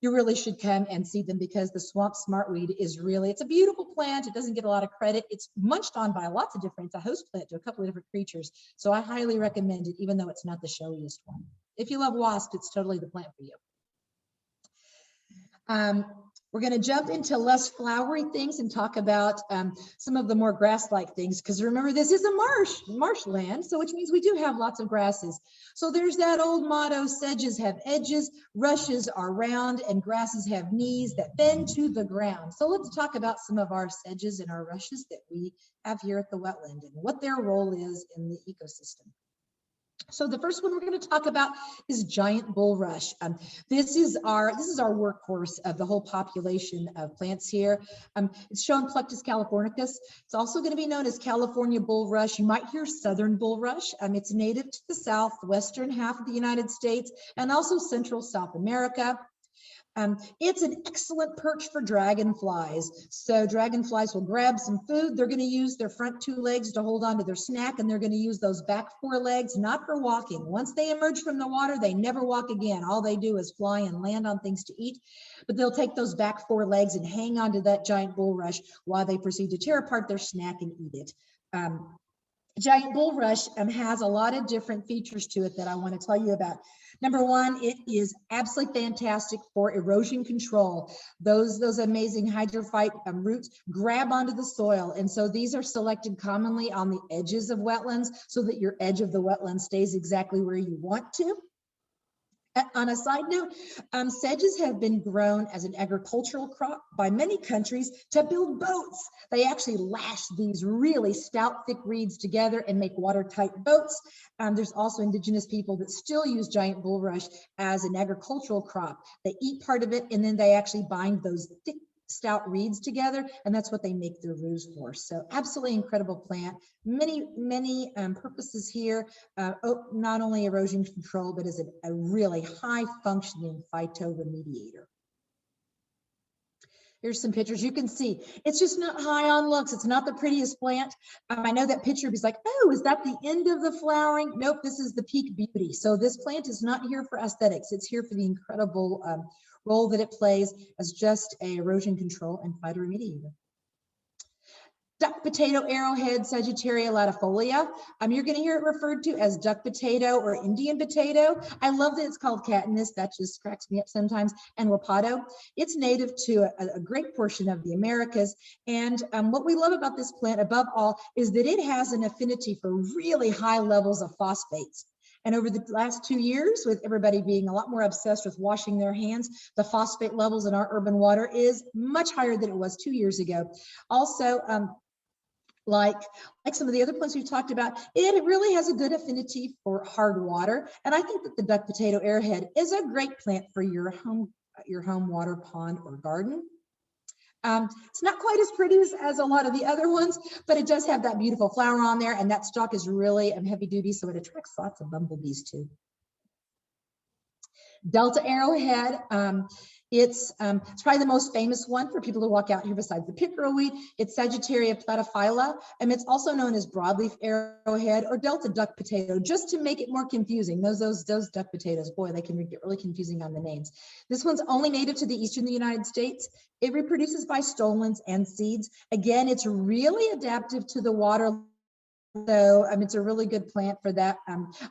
you really should come and see them, because the swamp smartweed is really, it's a beautiful plant. It doesn't get a lot of credit. It's munched on by lots of different, it's a host plant to a couple of different creatures. So I highly recommend it, even though it's not the showiest one. If you love wasps, it's totally the plant for you. We're going to jump into less flowery things and talk about some of the more grass-like things, because remember, this is a marshland, so which means we do have lots of grasses. So there's that old motto, sedges have edges, rushes are round, and grasses have knees that bend to the ground. So let's talk about some of our sedges and our rushes that we have here at the wetland and what their role is in the ecosystem. So the first one we're going to talk about is giant bulrush. This is our workhorse of the whole population of plants here. It's shown Plectus californicus. It's also going to be known as California bulrush. You might hear southern bulrush. It's native to the southwestern half of the United States and also central South America. It's an excellent perch for dragonflies. So dragonflies will grab some food. They're going to use their front two legs to hold on to their snack, and they're going to use those back four legs, not for walking. Once they emerge from the water, they never walk again. All they do is fly and land on things to eat, but they'll take those back four legs and hang on to that giant bulrush while they proceed to tear apart their snack and eat it. Giant bulrush has a lot of different features to it that I want to tell you about. Number one, it is absolutely fantastic for erosion control. Those amazing hydrophyte roots grab onto the soil. And so these are selected commonly on the edges of wetlands so that your edge of the wetland stays exactly where you want to. On a side note, sedges have been grown as an agricultural crop by many countries to build boats. They actually lash these really stout, thick reeds together and make watertight boats. There's also indigenous people that still use giant bulrush as an agricultural crop. They eat part of it, and then they actually bind those thick, stout reeds together, and that's what they make their roofs for. So absolutely incredible plant. Many purposes here, not only erosion control, but as a really high functioning phytoremediator. Here's some pictures. You can see it's just not high on looks. It's not the prettiest plant. I know that picture is like, oh, is that the end of the flowering? Nope, this is the peak beauty. So this plant is not here for aesthetics. It's here for the incredible role that it plays as just a erosion control and phytoremediator. Duck potato arrowhead, Sagittaria latifolia. You're going to hear it referred to as duck potato or Indian potato. I love that it's called Catanus. That just cracks me up sometimes. And Wapato. It's native to a great portion of the Americas. And what we love about this plant above all is that it has an affinity for really high levels of phosphates. And over the last 2 years, with everybody being a lot more obsessed with washing their hands, the phosphate levels in our urban water is much higher than it was 2 years ago. Also, like some of the other plants we've talked about, it really has a good affinity for hard water. And I think that the duck potato arrowhead is a great plant for your home water pond or garden. It's not quite as pretty as a lot of the other ones, but it does have that beautiful flower on there, and that stalk is really heavy duty, so it attracts lots of bumblebees too. Delta arrowhead, it's probably the most famous one for people to walk out here besides the pickerelweed. It's Sagittaria platyphylla, and it's also known as broadleaf arrowhead or Delta duck potato, just to make it more confusing. Those duck potatoes, boy, they can get really confusing on the names. This one's only native to the eastern United States. It reproduces by stolons and seeds. Again, it's really adaptive to the water So it's a really good plant for that.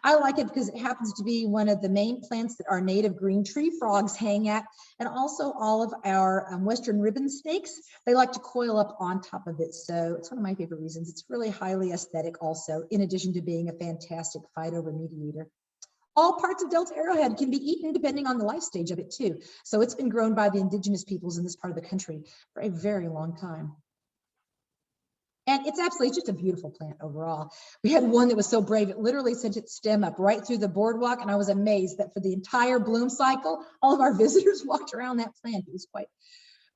I like it because it happens to be one of the main plants that our native green tree frogs hang at. And also all of our western ribbon snakes, they like to coil up on top of it. So it's one of my favorite reasons. It's really highly aesthetic also, in addition to being a fantastic phytoremediator. All parts of Delta Arrowhead can be eaten depending on the life stage of it too. So it's been grown by the indigenous peoples in this part of the country for a very long time. And it's just a beautiful plant overall. We had one that was so brave, it literally sent its stem up right through the boardwalk. And I was amazed that for the entire bloom cycle, all of our visitors walked around that plant. It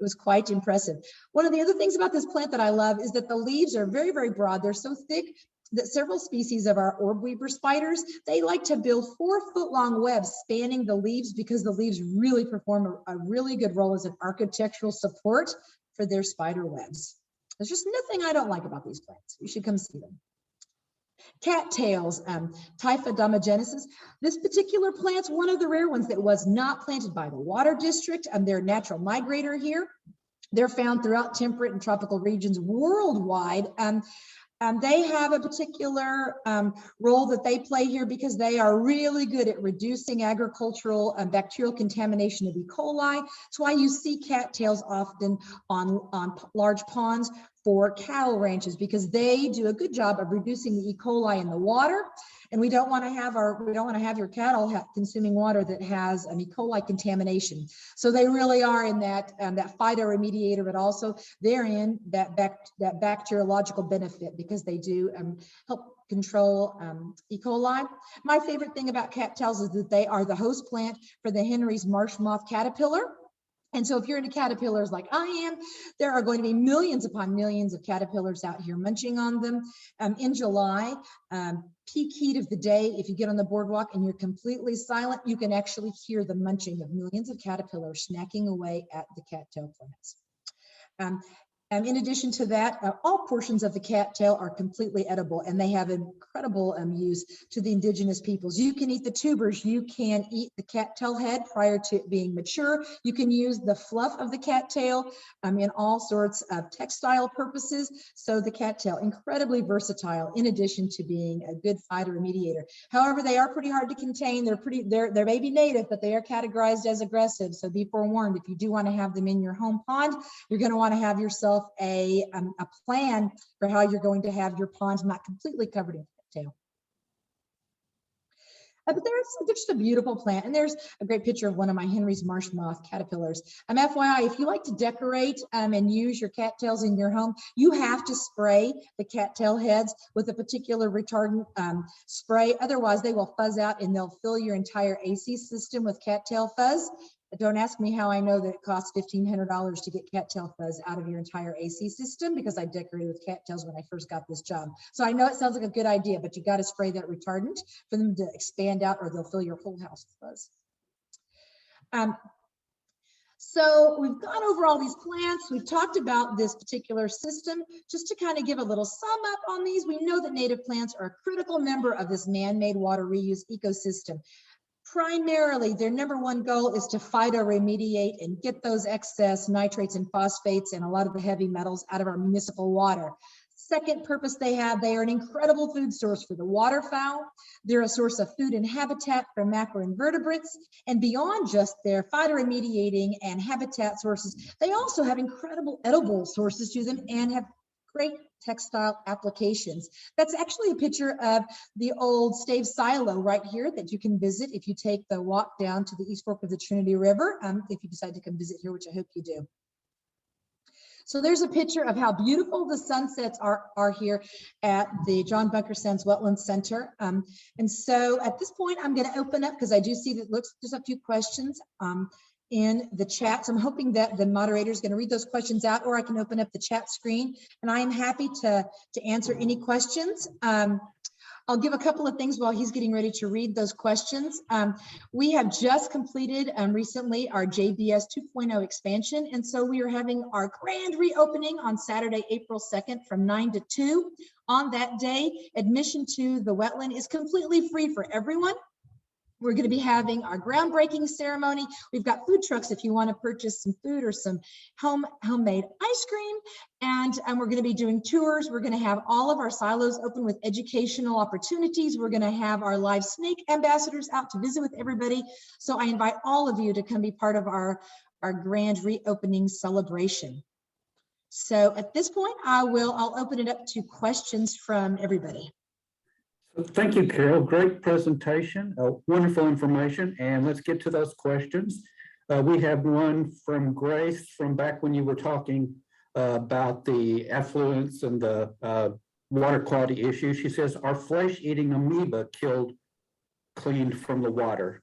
was quite impressive. One of the other things about this plant that I love is that the leaves are very, very broad. They're so thick that several species of our orb weaver spiders, they like to build 4-foot-long webs spanning the leaves because the leaves really perform a really good role as an architectural support for their spider webs. There's just nothing I don't like about these plants. You should come see them. Cattails, Typha damagenesis. This particular plant's one of the rare ones that was not planted by the Water District. They're a natural migrator here. They're found throughout temperate and tropical regions worldwide. They have a particular role that they play here because they are really good at reducing agricultural and bacterial contamination of E. coli. That's why you see cattails often on large ponds for cattle ranches, because they do a good job of reducing the E. coli in the water. And we don't want to have your cattle consuming water that has an E. coli contamination. So they really are in that phytoremediator, but also they're in that bacteriological benefit because they do help control E. coli. My favorite thing about cattails is that they are the host plant for the Henry's marsh moth caterpillar. And so if you're into caterpillars like I am, there are going to be millions upon millions of caterpillars out here munching on them. In July, peak heat of the day, if you get on the boardwalk and you're completely silent, you can actually hear the munching of millions of caterpillars snacking away at the cattail plants. In addition to that, all portions of the cattail are completely edible, and they have incredible use to the indigenous peoples. You can eat the tubers, you can eat the cattail head prior to it being mature. You can use the fluff of the cattail in all sorts of textile purposes. So the cattail, incredibly versatile, in addition to being a good phytoremediator. However, they are pretty hard to contain. They're maybe native, but they are categorized as aggressive. So be forewarned, if you do want to have them in your home pond, you're going to want to have yourself a plan for how you're going to have your pond not completely covered in cattail. But there's just a beautiful plant, and there's a great picture of one of my Henry's marsh moth caterpillars. FYI, if you like to decorate and use your cattails in your home, you have to spray the cattail heads with a particular retardant spray. Otherwise, they will fuzz out and they'll fill your entire AC system with cattail fuzz. Don't ask me how I know that it costs $1,500 to get cattail fuzz out of your entire AC system, because I decorated with cattails when I first got this job. So I know it sounds like a good idea, but you got to spray that retardant for them to expand out, or they'll fill your whole house with fuzz. So we've gone over all these plants. We've talked about this particular system. Just to kind of give a little sum up on these, we know that native plants are a critical member of this man-made water reuse ecosystem. Primarily, their number one goal is to phytoremediate and get those excess nitrates and phosphates and a lot of the heavy metals out of our municipal water. Second purpose they are an incredible food source for the waterfowl. They're a source of food and habitat for macroinvertebrates. And beyond just their phytoremediating and habitat sources, they also have incredible edible sources to them and have great textile applications. That's actually a picture of the old Stave silo right here that you can visit if you take the walk down to the East Fork of the Trinity River, if you decide to come visit here, which I hope you do. So there's a picture of how beautiful the sunsets are here at the John Bunker Sands Wetland Center. And so at this point, I'm going to open up, because I do see that looks there's a few questions in the chat. So I'm hoping that the moderator is going to read those questions out, or I can open up the chat screen, and I am happy to answer any questions. I'll give a couple of things while he's getting ready to read those questions. We have just completed recently our JBS 2.0 expansion, and so we are having our grand reopening on Saturday, April 2nd from 9 to 2. On that day, admission to the wetland is completely free for everyone. We're going to be having our groundbreaking ceremony. We've got food trucks if you want to purchase some food or some homemade ice cream. And we're going to be doing tours. We're going to have all of our silos open with educational opportunities. We're going to have our live snake ambassadors out to visit with everybody. So I invite all of you to come be part of our grand reopening celebration. So at this point, I'll open it up to questions from everybody. Thank you, Carol. Great presentation, wonderful information, and let's get to those questions. We have one from Grace from back when you were talking about the affluents and the water quality issue. She says, are flesh-eating amoeba cleaned from the water?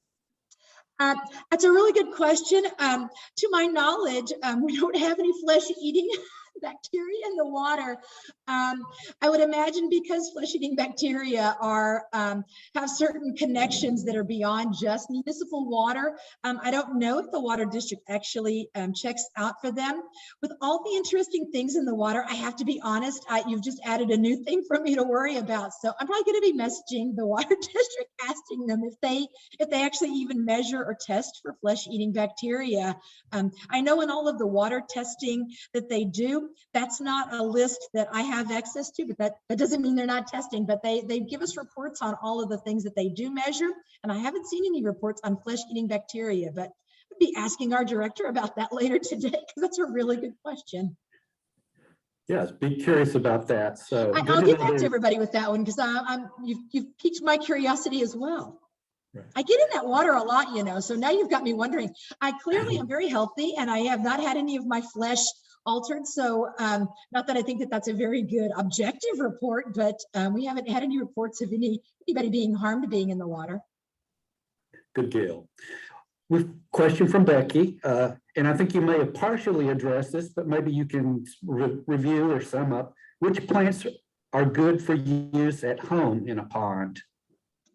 That's a really good question. To my knowledge, we don't have any flesh-eating bacteria in the water. I would imagine because flesh-eating bacteria have certain connections that are beyond just municipal water. I don't know if the water district actually checks out for them. With all the interesting things in the water, I have to be honest, you've just added a new thing for me to worry about. So I'm probably going to be messaging the water district, asking them if they actually even measure or test for flesh-eating bacteria. I know in all of the water testing that they do, that's not a list that I have access to, but that doesn't mean they're not testing, but they give us reports on all of the things that they do measure. And I haven't seen any reports on flesh-eating bacteria, but I'll be asking our director about that later today, because that's a really good question. Yes, be curious about that. So I'll get back to everybody with that one, because you've piqued my curiosity as well. Right. I get in that water a lot, so now you've got me wondering. I clearly am very healthy, and I have not had any of my flesh altered. So not that I think that that's a very good objective report, but we haven't had any reports of anybody being harmed being in the water. Good deal. With question from Becky, and I think you may have partially addressed this, but maybe you can review or sum up which plants are good for use at home in a pond.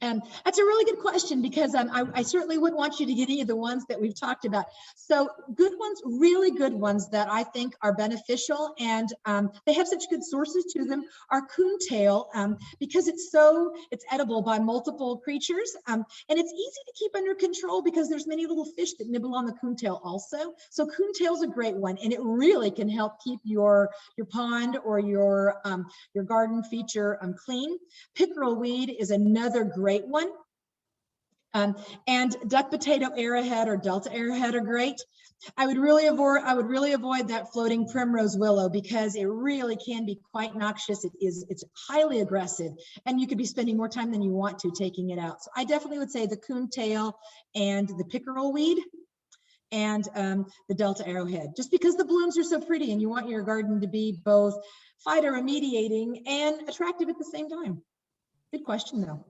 That's a really good question, because I certainly wouldn't want you to get any of the ones that we've talked about. So good ones, really good ones that I think are beneficial, and they have such good sources to them, are coontail, because it's edible by multiple creatures, and it's easy to keep under control because there's many little fish that nibble on the coontail also. So coontail's a great one, and it really can help keep your pond or your garden feature clean. Pickerel weed is another great one. And duck potato arrowhead or Delta arrowhead are great. I would really avoid that floating primrose willow, because it really can be quite noxious. It's highly aggressive, and you could be spending more time than you want to taking it out. So I definitely would say the coontail and the pickerel weed and the Delta arrowhead, just because the blooms are so pretty and you want your garden to be both phytoremediating and attractive at the same time. Good question though.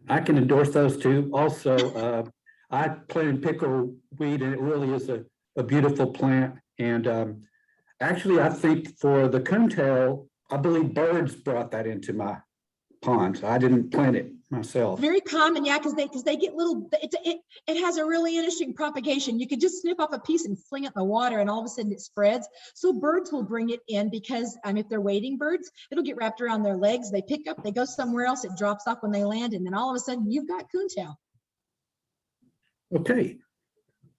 I can endorse those two. Also, I planted pickerel weed, and it really is a beautiful plant. And actually, I think for the coontail, I believe birds brought that into my pond. So I didn't plant it myself. Very common, yeah, because they get little. It has a really interesting propagation. You could just snip off a piece and fling it in the water, and all of a sudden it spreads. So birds will bring it in, because if they're wading birds, it'll get wrapped around their legs. They pick up, they go somewhere else. It drops off when they land, and then all of a sudden you've got coontail. Okay,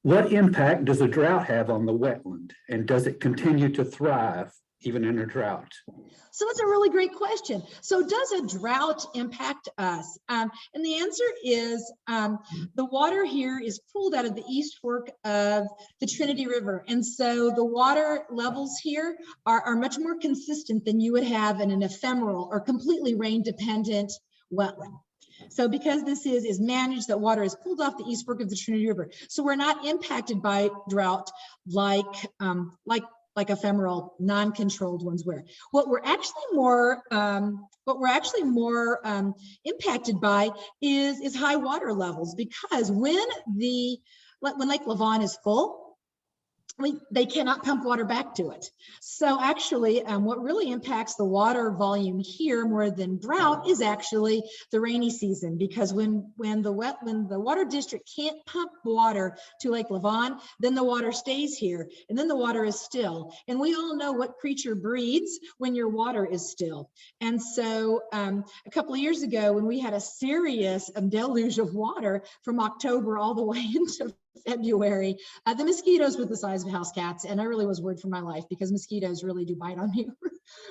what impact does a drought have on the wetland, and does it continue to thrive even in a drought? So that's a really great question. So does a drought impact us? And the answer is the water here is pulled out of the East Fork of the Trinity River. And so the water levels here are much more consistent than you would have in an ephemeral or completely rain dependent wetland. So because this is managed, that water is pulled off the East Fork of the Trinity River. So we're not impacted by drought like ephemeral, non-controlled ones were. What we're actually more impacted by is high water levels, because when Lake Lavon is full, they cannot pump water back to it. So actually, what really impacts the water volume here more than drought is actually the rainy season, because when the water district can't pump water to Lake Lavon, then the water stays here, and then the water is still. And we all know what creature breeds when your water is still. And so a couple of years ago, when we had a serious deluge of water from October all the way into February, the mosquitoes were the size of house cats, and I really was worried for my life because mosquitoes really do bite on me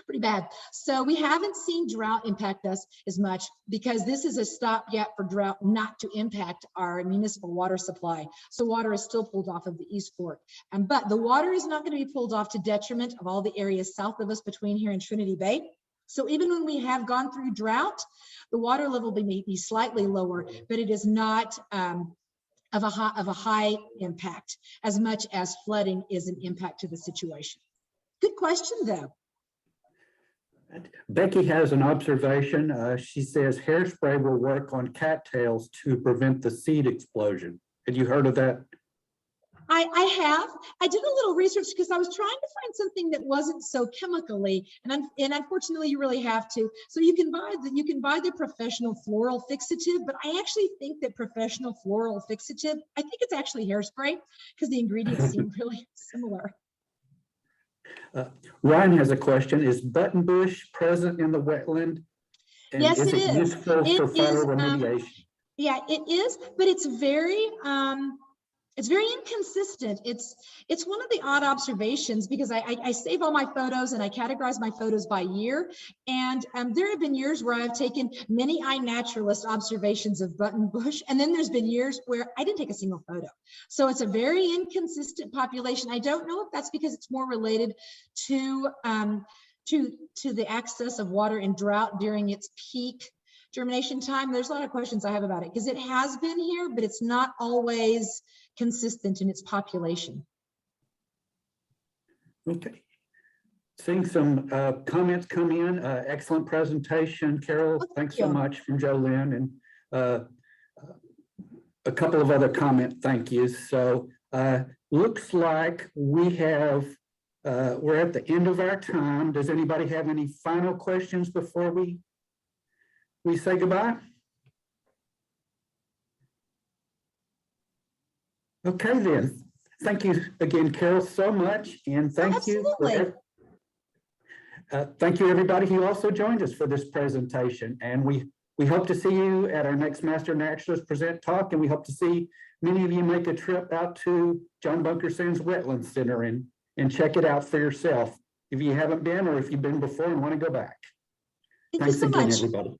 pretty bad. So we haven't seen drought impact us as much because this is a stopgap for drought not to impact our municipal water supply. So water is still pulled off of the East Fork, but the water is not going to be pulled off to detriment of all the areas south of us between here and Trinity Bay. So even when we have gone through drought, the water level may be slightly lower, but it is not of a high impact as much as flooding is an impact to the situation. Good question though. Becky has an observation. She says hairspray will work on cattails to prevent the seed explosion. Had you heard of that? I have. I did a little research because I was trying to find something that wasn't so chemically, and unfortunately you really have to. So you can buy the professional floral fixative, but I actually think that professional floral fixative, I think it's actually hairspray because the ingredients seem really similar. Ryan has a question. Is buttonbush present in the wetland? And yes, is it is. Useful for fire remediation? Yeah, it is, but it's very inconsistent. It's one of the odd observations because I save all my photos and I categorize my photos by year. And there have been years where I've taken many iNaturalist observations of buttonbush, and then there's been years where I didn't take a single photo. So it's a very inconsistent population. I don't know if that's because it's more related to the access of water in drought during its peak germination time. There's a lot of questions I have about it because it has been here, but it's not always consistent in its population. Okay. Seeing some comments come in. Excellent presentation, Carol. Oh, thanks so much from Jolynn, and a couple of other comment thank yous. So looks like we have we're at the end of our time. Does anybody have any final questions before we say goodbye? Okay, then. Thank you again, Carol, so much. And thank you. Thank you, everybody who also joined us for this presentation. And we hope to see you at our next Master Naturalist Present Talk. And we hope to see many of you make a trip out to John Bunker Sands Wetland Center and check it out for yourself if you haven't been, or if you've been before and want to go back. Thanks so again, much. everybody.